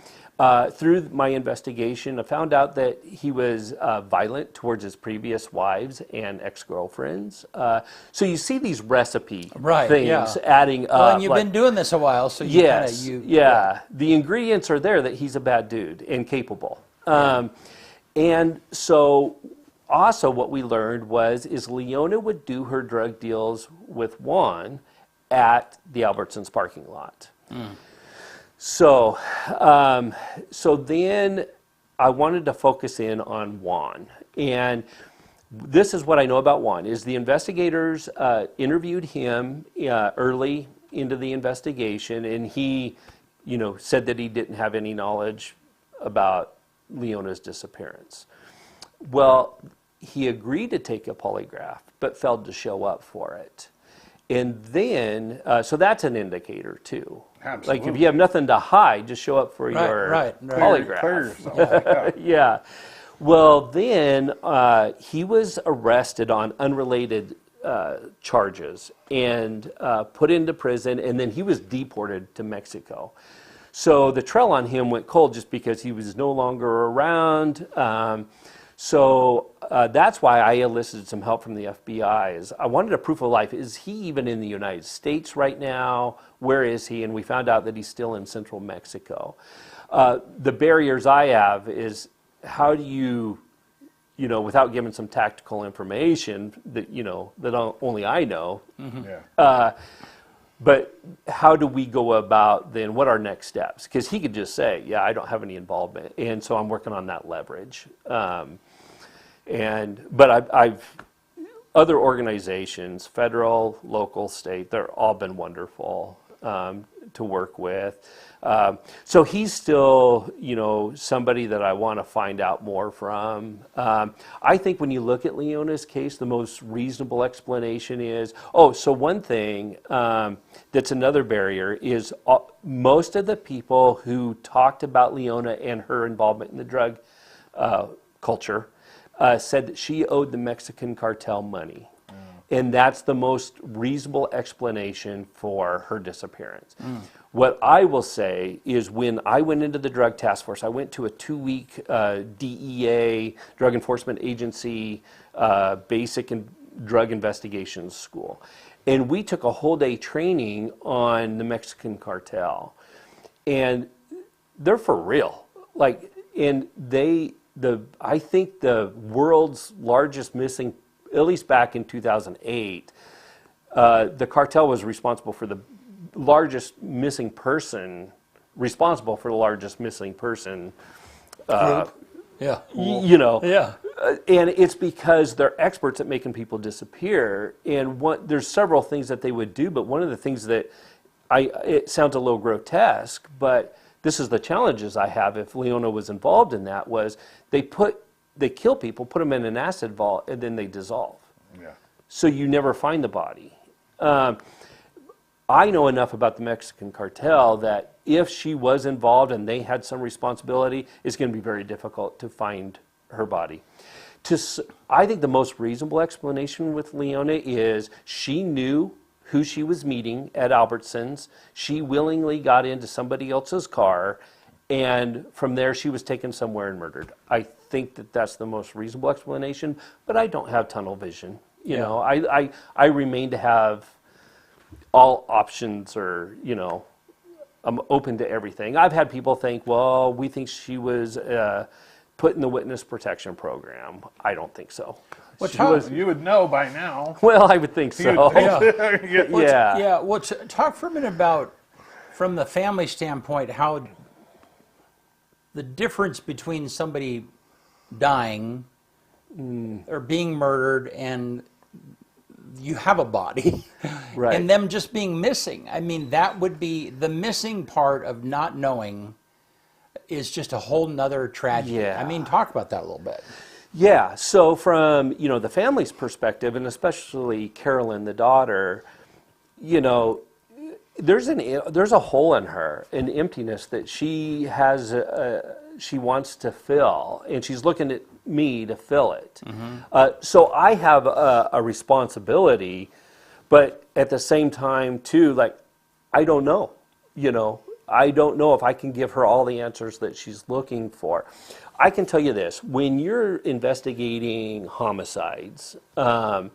Through my investigation, I found out that he was violent towards his previous wives and ex-girlfriends. So you see these recipe things adding up. Well, and you've been doing this a while, so you yes, the ingredients are there that he's a bad dude and capable. And so also what we learned is Leona would do her drug deals with Juan at the Albertsons parking lot. So then I wanted to focus in on Juan. And this is what I know about Juan, is the investigators interviewed him early into the investigation, and he, said that he didn't have any knowledge about Leona's disappearance. Well, he agreed to take a polygraph, but failed to show up for it. And then, so that's an indicator too. Absolutely. Like if you have nothing to hide, just show up for your polygraph. Clear yourself like that. Yeah. Well, then he was arrested on unrelated charges and put into prison, and then he was deported to Mexico. So the trail on him went cold just because he was no longer around. So that's why I elicited some help from the FBI. Is I wanted a proof of life. Is he even in the United States right now? Where is he? And we found out that he's still in central Mexico. The barriers I have is how do you, without giving some tactical information that, that only I know, Yeah. but how do we go about then what are next steps? Because he could just say, yeah, I don't have any involvement. And so I'm working on that leverage. But I've other organizations, federal, local, state, they're all been wonderful to work with. So he's still, somebody that I want to find out more from. I think when you look at Leona's case, the most reasonable explanation is, so one thing that's another barrier is most of the people who talked about Leona and her involvement in the drug culture said that she owed the Mexican cartel money. And that's the most reasonable explanation for her disappearance. What I will say is when I went into the drug task force, I went to a 2-week DEA, Drug Enforcement Agency, basic drug investigations school. And we took a whole day training on the Mexican cartel. And they're for real. I think the world's largest missing, at least back in 2008, the cartel was responsible for the largest missing person Yeah. Yeah. And it's because they're experts at making people disappear. And there's several things that they would do, but one of the things that it sounds a little grotesque, but this is the challenges I have if Leona was involved in that, was they kill people, put them in an acid vault, and then they dissolve. Yeah. So you never find the body. I know enough about the Mexican cartel that if she was involved and they had some responsibility, it's going to be very difficult to find her body. I think the most reasonable explanation with Leona is she knew who she was meeting at Albertsons. She willingly got into somebody else's car, and from there she was taken somewhere and murdered. I think that that's the most reasonable explanation, but I don't have tunnel vision. I remain to have all options, or I'm open to everything. I've had people think, well, we think she was put in the witness protection program. I don't think so. You would know by now. Well, I would think so. Yeah. Talk for a minute about, from the family standpoint, how the difference between somebody dying or being murdered and you have a body, right, and them just being missing. I mean, that would be the missing part of not knowing is just a whole nother tragedy. Yeah. I mean, talk about that a little bit. Yeah, so from, the family's perspective, and especially Carolyn, the daughter, there's a hole in her, an emptiness that she has, she wants to fill, and she's looking at me to fill it. So I have a responsibility, but at the same time, too, I don't know, I don't know if I can give her all the answers that she's looking for. I can tell you this, when you're investigating homicides or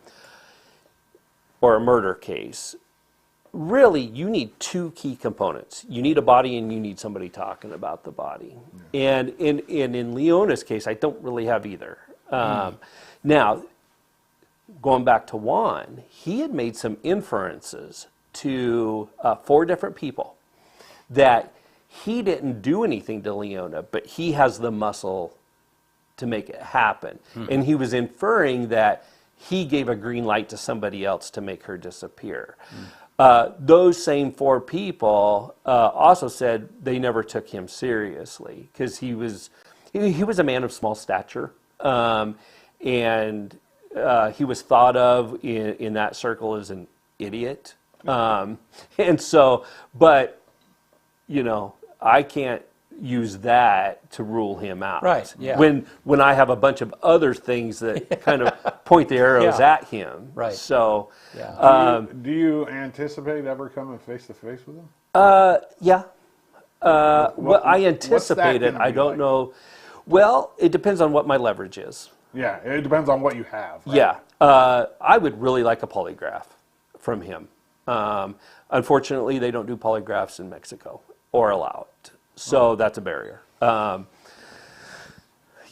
a murder case, really you need two key components. You need a body and you need somebody talking about the body. Yeah. And in Leona's case, I don't really have either. Now, going back to Juan, he had made some inferences to 4 different people that he didn't do anything to Leona, but he has the muscle to make it happen. And he was inferring that he gave a green light to somebody else to make her disappear. those same 4 people also said they never took him seriously because he was a man of small stature, and he was thought of in that circle as an idiot. And so, but I can't use that to rule him out. Right, yeah. When I have a bunch of other things that kind of point the arrows Yeah. at him. Right. So, Yeah. Do you anticipate ever coming face to face with him? yeah. Well, I what's anticipate that it. gonna I be don't like? know. Well, it depends on what my leverage is. Yeah, it depends on what you have. Right? Yeah. I would really like a polygraph from him. Unfortunately, they don't do polygraphs in Mexico or allow it. So that's a barrier.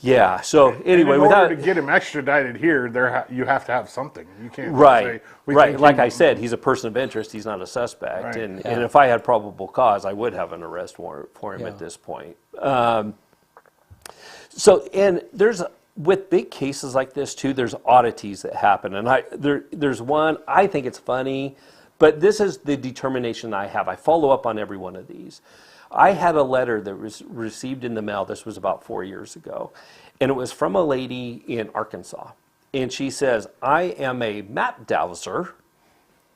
Yeah. So anyway, in without order to get him extradited here, you have to have something. You can't just right, say, we right. think Like he- I said, he's a person of interest. He's not a suspect. Right. And Yeah. if I had probable cause, I would have an arrest warrant for him Yeah. at this point. So, and with big cases like this too, there's oddities that happen. And there's one, I think it's funny, but this is the determination I have. I follow up on every one of these. I had a letter that was received in the mail. This was about 4 years ago. And it was from a lady in Arkansas. And she says, I am a map dowser.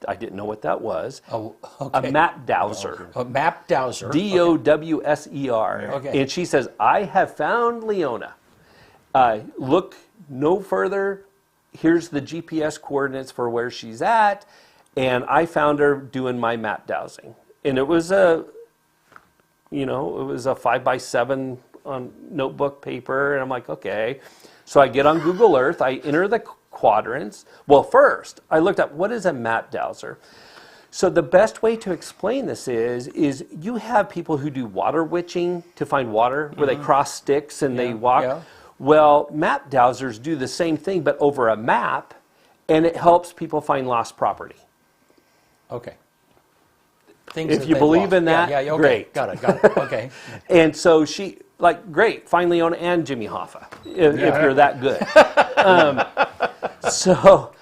I didn't know what that was. Oh, A okay. map dowser. A map dowser. Dowser. Okay. And she says, I have found Leona. Look no further. Here's the GPS coordinates for where she's at. And I found her doing my map dowsing. And it was a 5x7 on notebook paper. And I'm like, okay. So I get on Google Earth. I enter the quadrants. Well, first, I looked up, what is a map dowser? So the best way to explain this is you have people who do water witching to find water, where they cross sticks and they walk. yeah. Well, map dowsers do the same thing, but over a map, and it helps people find lost property. Okay. Things If that you they've believe lost. in that, yeah, okay. great. Got it. Okay. And so she, great, find Leona and Jimmy Hoffa, if you're that good. So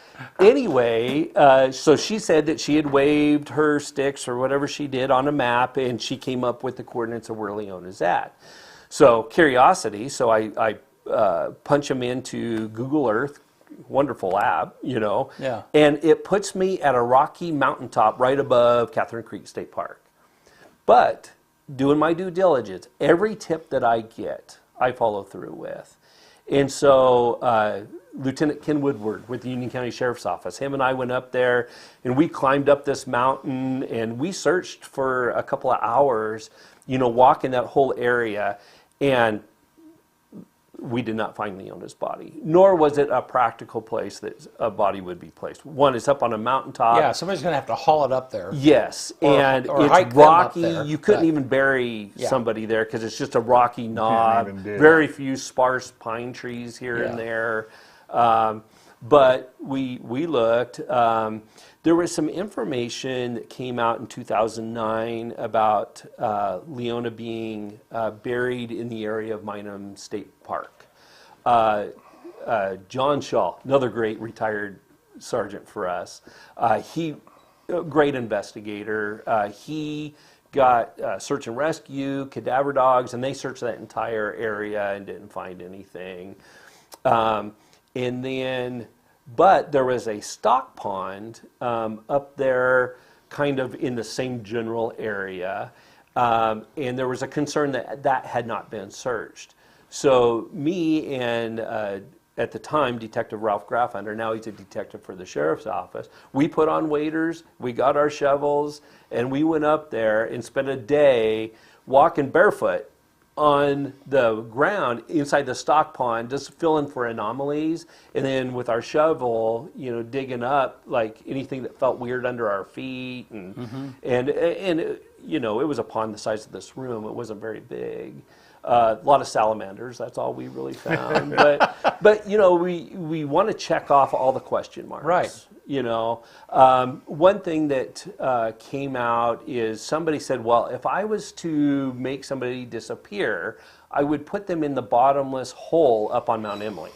anyway, so she said that she had waved her sticks or whatever she did on a map, and she came up with the coordinates of where Leona's at. So curiosity, so I punch them into Google Earth, wonderful app, Yeah. and it puts me at a rocky mountaintop right above Catherine Creek State Park. But doing my due diligence, every tip that I get, I follow through with. And so Lieutenant Ken Woodward with the Union County Sheriff's Office, him and I went up there, and we climbed up this mountain, and we searched for a couple of hours, walking that whole area, and we did not find Leona's body, nor was it a practical place that a body would be placed. One, it's up on a mountaintop. Yeah, somebody's going to have to haul it up there. Yes, and or hike it's them up rocky. there, You couldn't but- even bury Yeah. somebody there because it's just a rocky knob. even do Very few sparse pine trees here and Yeah. there. But we looked. There was some information that came out in 2009 about Leona being buried in the area of Minham State Park. John Shaw, another great retired sergeant for us, he a great investigator. He got search and rescue, cadaver dogs, and they searched that entire area and didn't find anything. But there was a stock pond up there kind of in the same general area, and there was a concern that had not been searched. So me and at the time, Detective Ralph Graffunder, now he's a detective for the Sheriff's Office, we put on waders, we got our shovels, and we went up there and spent a day walking barefoot on the ground inside the stock pond, just filling for anomalies, and then with our shovel, digging up anything that felt weird under our feet, and it was a pond the size of this room. It wasn't very big. A lot of salamanders. That's all we really found. but we want to check off all the question marks. Right. One thing that came out is somebody said, well, if I was to make somebody disappear, I would put them in the bottomless hole up on Mount Emily.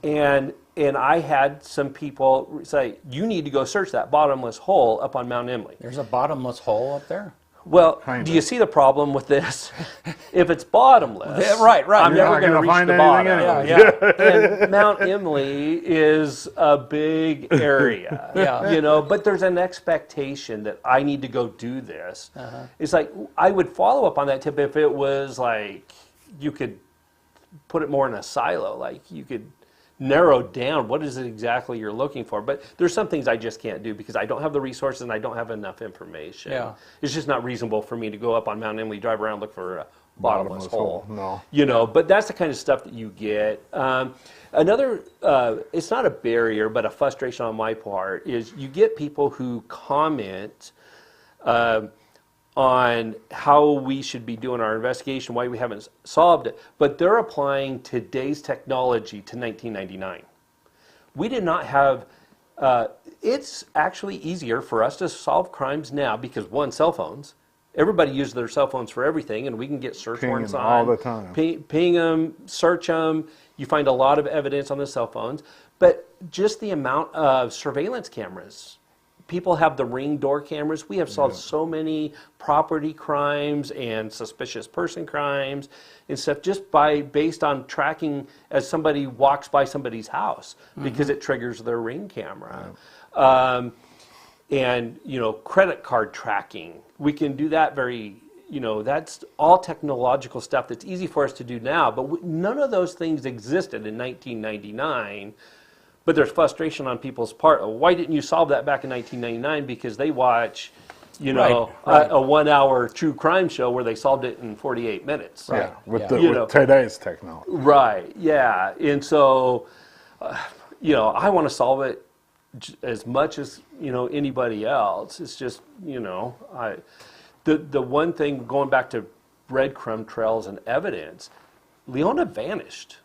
And and I had some people say, you need to go search that bottomless hole up on Mount Emily. There's a bottomless hole up there? Well, Kind do of. you see the problem with this? If it's bottomless, Yeah, right. I'm You're never not going to gonna reach find the anything bottom. anyway. And Mount Emily is a big area, Yeah. you know, but there's an expectation that I need to go do this. It's like, I would follow up on that tip if it was like, you could put it more in a silo, like you could narrow down what is it exactly you're looking for. But there's some things I just can't do because I don't have the resources and I don't have enough information. Yeah. It's just not reasonable for me to go up on Mount Emily, drive around, look for a bottomless hole. No. You know, but that's the kind of stuff that you get. Another, it's not a barrier, but a frustration on my part is you get people who comment on how we should be doing our investigation, why we haven't solved it, but they're applying today's technology to 1999. We did not have, it's actually easier for us to solve crimes now because, one, cell phones. Everybody uses their cell phones for everything, and we can get search Ping warrants them on. all the time. Ping them, search them. You find a lot of evidence on the cell phones. But just the amount of surveillance cameras. People have the Ring door cameras. We have solved so many property crimes and suspicious person crimes and stuff just based on tracking as somebody walks by somebody's house because it triggers their Ring camera. And, you know, credit card tracking. We can do that that's all technological stuff that's easy for us to do now. But none of those things existed in 1999. But there's frustration on people's part. Why didn't you solve that back in 1999? Because they watch, Right. a 1 hour true crime show where they solved it in 48 minutes. Yeah, with, Yeah. with today's technology. Right, yeah. And so, I want to solve it as much as, anybody else. It's just, the one thing, going back to breadcrumb trails and evidence, Leona vanished.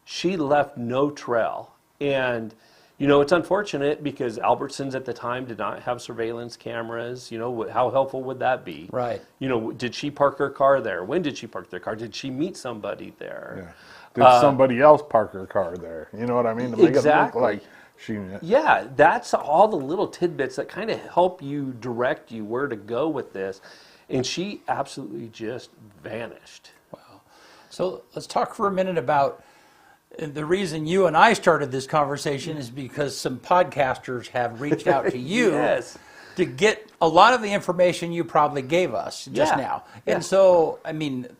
She left no trail. And, it's unfortunate because Albertsons at the time did not have surveillance cameras. How helpful would that be? Right. Did she park her car there? When did she park their car? Did she meet somebody there? Yeah. Did somebody else park her car there? You know what I mean? To make Exactly. it look like she. Yeah, that's all the little tidbits that kind of help you direct you where to go with this. And she absolutely just vanished. So let's talk for a minute about the reason you and I started this conversation is because some podcasters have reached out to you Yes. to get a lot of the information you probably gave us just Yeah. now. Yeah. And so,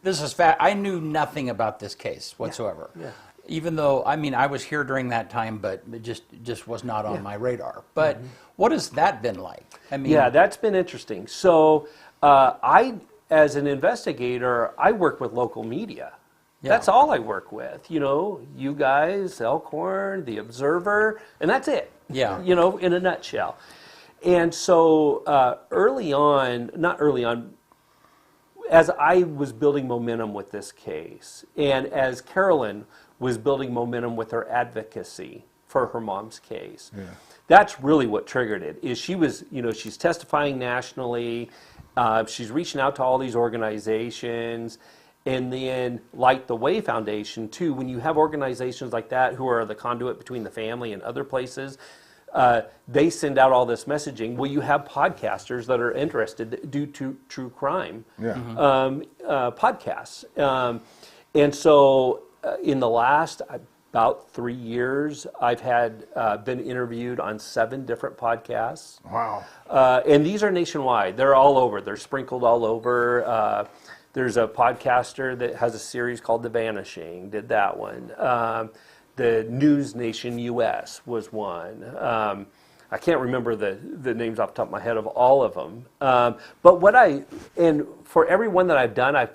this is fact. I knew nothing about this case whatsoever. Yeah. Even though, I was here during that time, but it just was not on my radar. But what has that been like? Yeah, that's been interesting. So I, as an investigator, I work with local media. Yeah. That's all I work with. You guys, Elkhorn, The Observer, and that's it. Yeah. In a nutshell. And so not early on, as I was building momentum with this case, and as Carolyn was building momentum with her advocacy for her mom's case, that's really what triggered it. Is she was, she's testifying nationally, she's reaching out to all these organizations. And then Light the Way Foundation, too, when you have organizations like that who are the conduit between the family and other places, they send out all this messaging. Well, you have podcasters that are interested due to true crime podcasts. And so in the last about 3 years, I've been interviewed on 7 different podcasts. Wow. And these are nationwide. They're all over. They're sprinkled all over. There's a podcaster that has a series called The Vanishing, did that one. The News Nation US was one. I can't remember the names off the top of my head of all of them. But for every one that I've done, I've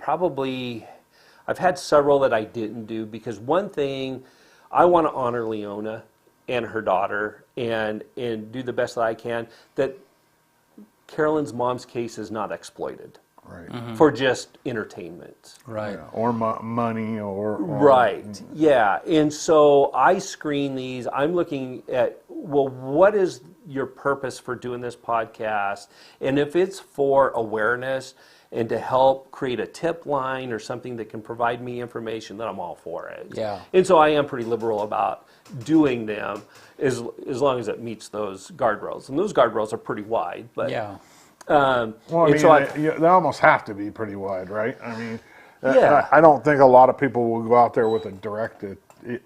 had several that I didn't do because one thing, I want to honor Leona and her daughter and do the best that I can, that Carolyn's mom's case is not exploited. Right. For just entertainment. Right. Yeah. Or money or. Right. Yeah. And so I screen these. I'm looking at, what is your purpose for doing this podcast? And if it's for awareness, and to help create a tip line or something that can provide me information, then I'm all for it. Yeah. And so I am pretty liberal about doing them as long as it meets those guardrails. And those guardrails are pretty wide. But Yeah. Well, I and mean, so they almost have to be pretty wide, right? I mean, Yeah. I don't think a lot of people will go out there with a direct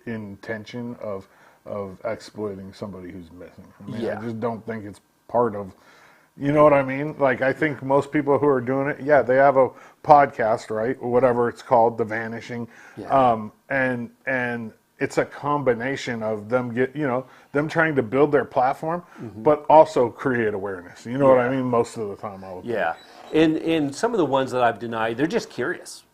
intention of exploiting somebody who's missing. I mean, Yeah. I just don't think it's part of. You know what I mean? Like, I think most people who are doing it, yeah, they have a podcast, right, or whatever it's called, The Vanishing, Yeah. and it's a combination of them them trying to build their platform, Mm-hmm. but also create awareness. You know what I mean? Most of the time, I would think. Yeah, and some of the ones that I've denied, they're just curious.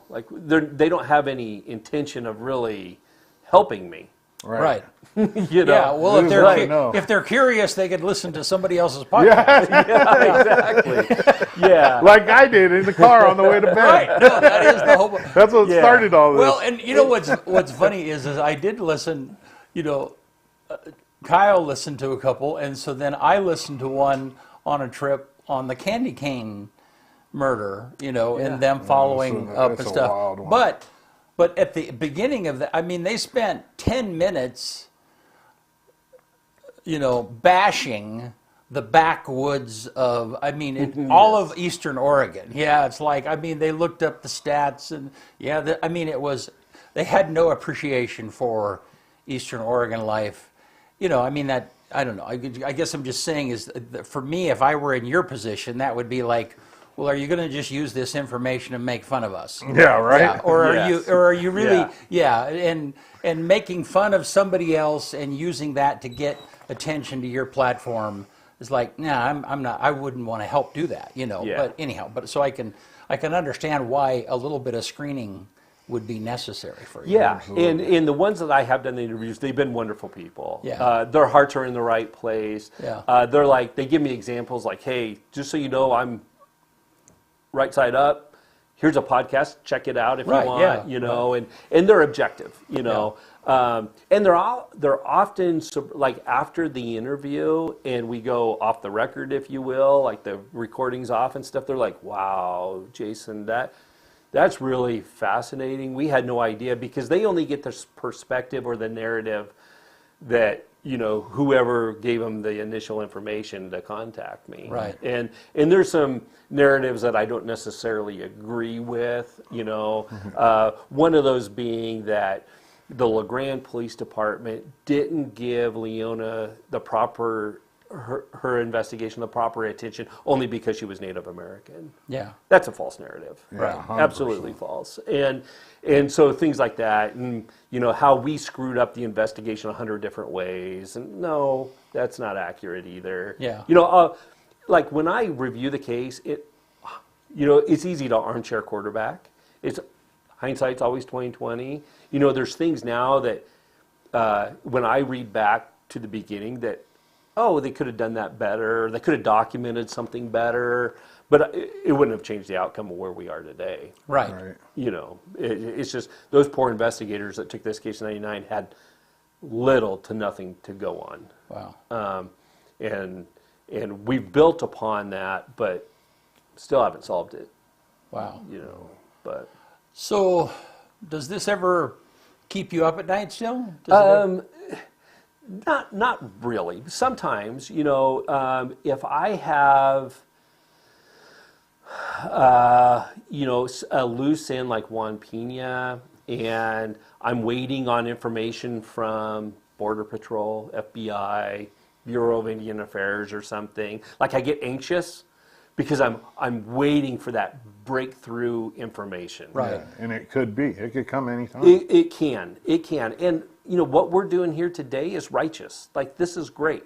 Like they don't have any intention of really helping me. Right. This Yeah. Well, is what I know. if they're curious, they could listen to somebody else's podcast. Yeah, Exactly. Yeah. like I did in the car on the way to bed. Right. No, that is the whole. That's what Yeah. started all this. Well, and you know what's funny is I did listen. Kyle listened to a couple, and so then I listened to one on a trip on the candy cane murder. And them following that's up a and stuff. wild one. But at the beginning of I mean, they spent 10 minutes, bashing the backwoods of, all of Eastern Oregon. Yeah, it's like, they looked up the stats and, they had no appreciation for Eastern Oregon life. I don't know. I guess I'm just saying is, that for me, if I were in your position, that would be like, well, are you going to just use this information and make fun of us? Yeah, right. Yeah, or Yes. are you really Yeah. and making fun of somebody else and using that to get attention to your platform is like, nah, I'm not. I wouldn't want to help do that, Yeah. But anyhow, so I can understand why a little bit of screening would be necessary for you. Yeah, and the ones that I have done the interviews, they've been wonderful people. Yeah. Their hearts are in the right place. Yeah. They give me examples like, hey, just so you know, I'm right side up. Here's a podcast. Check it out if Right, you want. yeah, And they're objective. And they're often like after the interview, and we go off the record, if you will, like the recordings off and stuff. They're like, wow, Jason, that's really fascinating. We had no idea, because they only get this perspective or the narrative that whoever gave them the initial information to contact me. Right. And there's some narratives that I don't necessarily agree with. One of those being that the LeGrand Police Department didn't give Leona the proper her investigation the proper attention only because she was Native American. Yeah. That's a false narrative. Right. 100%. Absolutely false. And so things like that, and how we screwed up the investigation 100 different ways, and no, that's not accurate either. Yeah. Like when I review the case, it's easy to armchair quarterback. It's hindsight's always 20/20. There's things now that when I read back to the beginning that, oh, they could have done that better. They could have documented something better, but it wouldn't have changed the outcome of where we are today. Right. Right. It's just those poor investigators that took this case in '99 had little to nothing to go on. Wow. And we've built upon that, but still haven't solved it. Wow. But So, does this ever keep you up at night still? Does it ever- not really. Sometimes, if I have, a loose end like Juan Pena, and I'm waiting on information from Border Patrol, FBI, Bureau of Indian Affairs or something, like I get anxious because I'm waiting for that breakthrough information. Right. Yeah, and it could come anytime. It can. And what we're doing here today is righteous. Like, this is great,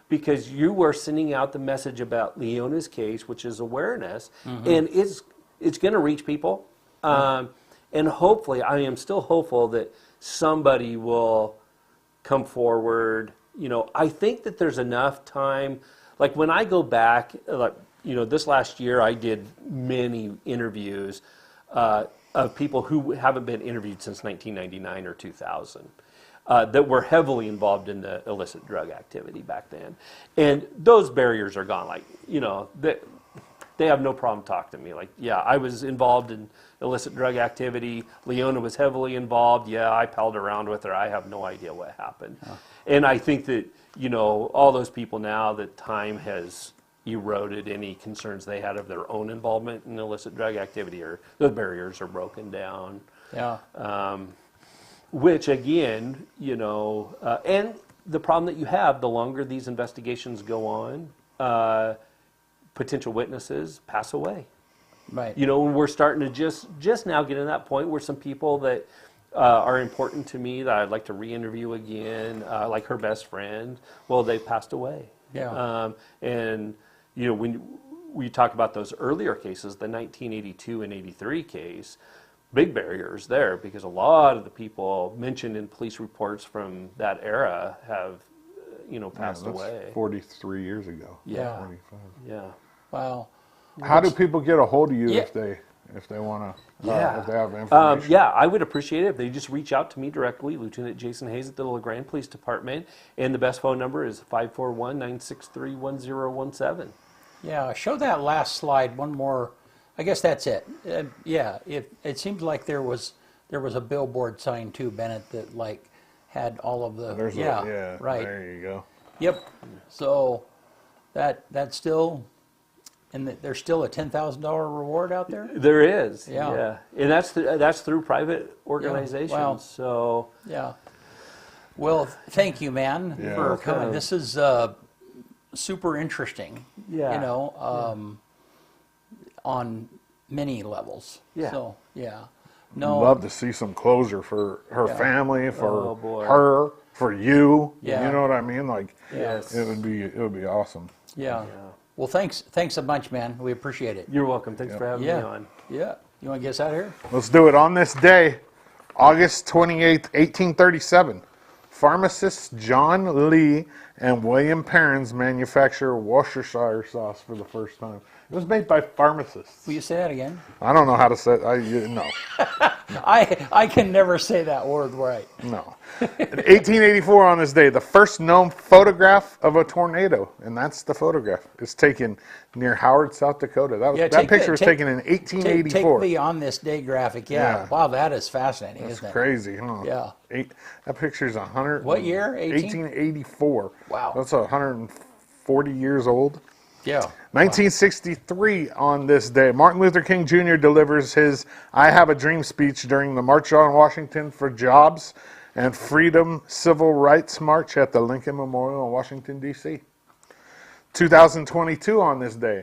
because you are sending out the message about Leona's case, which is awareness, and it's going to reach people. And hopefully, I am still hopeful that somebody will come forward. I think that there's enough time. Like, when I go back, this last year I did many interviews of people who haven't been interviewed since 1999 or 2000. That were heavily involved in the illicit drug activity back then. And those barriers are gone. Like, they have no problem talking to me. Like, yeah, I was involved in illicit drug activity. Leona was heavily involved. Yeah, I palled around with her. I have no idea what happened. And I think that, you know, all those people now, that time has eroded any concerns they had of their own involvement in illicit drug activity, or the barriers are broken down. Yeah. Which again, you know, and the problem that you have, the longer these investigations go on, potential witnesses pass away. Right. You know, we're starting to just now get to that point where some people that are important to me that I'd like to re-interview again, like her best friend, well, they passed away. Yeah. And, you know, when we talk about those earlier cases, the 1982 and 83 case, big barriers there, because a lot of the people mentioned in police reports from that era have, you know, passed That's away. 43 years ago. Yeah. 45. Yeah. Wow. How do people get a hold of you Yeah. if they want to, Yeah. if they have information? Yeah, I would appreciate it if they just reach out to me directly, Lieutenant Jason Hayes at the LeGrand Police Department, and the best phone number is 541-963-1017. Yeah. Show that last slide one more. I guess that's it. Yeah. It seems like there was a billboard sign too, Bennett, that like had all of the. There's yeah. Right. There you go. Yep. So that's still. And there's still a $10,000 reward out there? There is, Yeah. and that's through private organizations. Wow. So Yeah. Well, thank you, man, Yeah. for Okay. coming. This is super interesting. Yeah. You know, on many levels. Yeah. So, yeah. No. Love to see some closure for her Yeah. family, for Oh, boy. her, for you. Yeah. You know what I mean? Like, Yes. it would be awesome. Yeah. Well, thanks a bunch, man. We appreciate it. You're welcome. Thanks for having me Yeah. on. Yeah. You want to get us out of here? Let's do it on this day, August 28th, 1837. Pharmacists John Lee and William Perrins manufacture Worcestershire sauce for the first time. It was made by pharmacists. Will you say that again? I don't know how to say it. No. I can never say that word right. No. In 1884 on this day, the first known photograph of a tornado, and that's the photograph. It's taken near Howard, South Dakota. Yeah, That picture was taken in 1884. Take me on this day graphic. Yeah. Yeah. Wow, that is fascinating, That's isn't it? crazy, huh? Yeah. That picture's 100. What year? 1884. Wow. That's 140 years old. Yeah. 1963 on this day, Martin Luther King Jr. delivers his I Have a Dream speech during the March on Washington for Jobs and Freedom Civil Rights March at the Lincoln Memorial in Washington, D.C. 2022 on this day.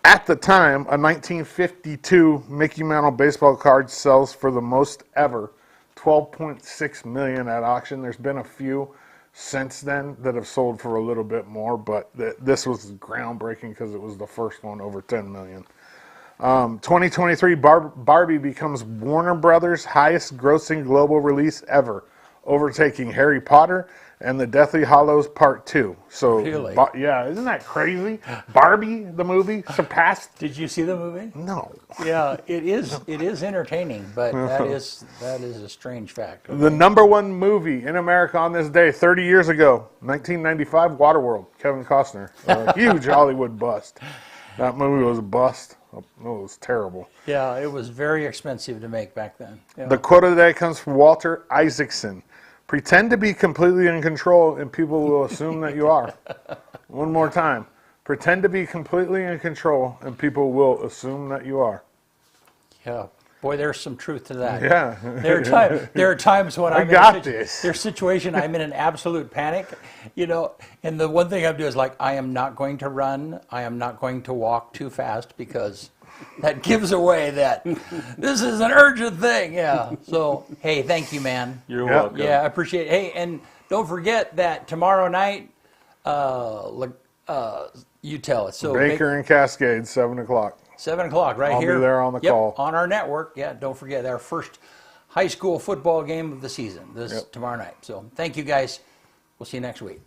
At the time, a 1952 Mickey Mantle baseball card sells for the most ever, $12.6 million at auction. There's been a few since then that have sold for a little bit more, but this was groundbreaking because it was the first one over $10 million. 2023, Barbie becomes Warner Brothers' highest grossing global release ever, overtaking Harry Potter and the Deathly Hallows Part 2. So, Really? Yeah, isn't that crazy? Barbie, the movie, surpassed. Did you see the movie? No. Yeah, it is entertaining, but that is a strange fact. The number one movie in America on this day, 30 years ago, 1995, Waterworld, Kevin Costner. A huge Hollywood bust. That movie was a bust. It was terrible. Yeah, it was very expensive to make back then. Yeah. The quote of the day comes from Walter Isaacson. Pretend to be completely in control and people will assume that you are. One more time. Pretend to be completely in control and people will assume that you are. Yeah. Boy, there's some truth to that. Yeah. There are times when I'm got in this. there's situation I'm in an absolute panic, you know, and the one thing I do is like, I am not going to run, I am not going to walk too fast because that gives away that this is an urgent thing. Yeah. So, hey, thank you, man. You're Yeah. welcome. Yeah, I appreciate it. Hey, and don't forget that tomorrow night, you tell it. So Baker and Cascade, 7 o'clock. 7 o'clock right I'll here. be there on the call. On our network. Yeah, don't forget our first high school football game of the season this tomorrow night. So thank you guys. We'll see you next week.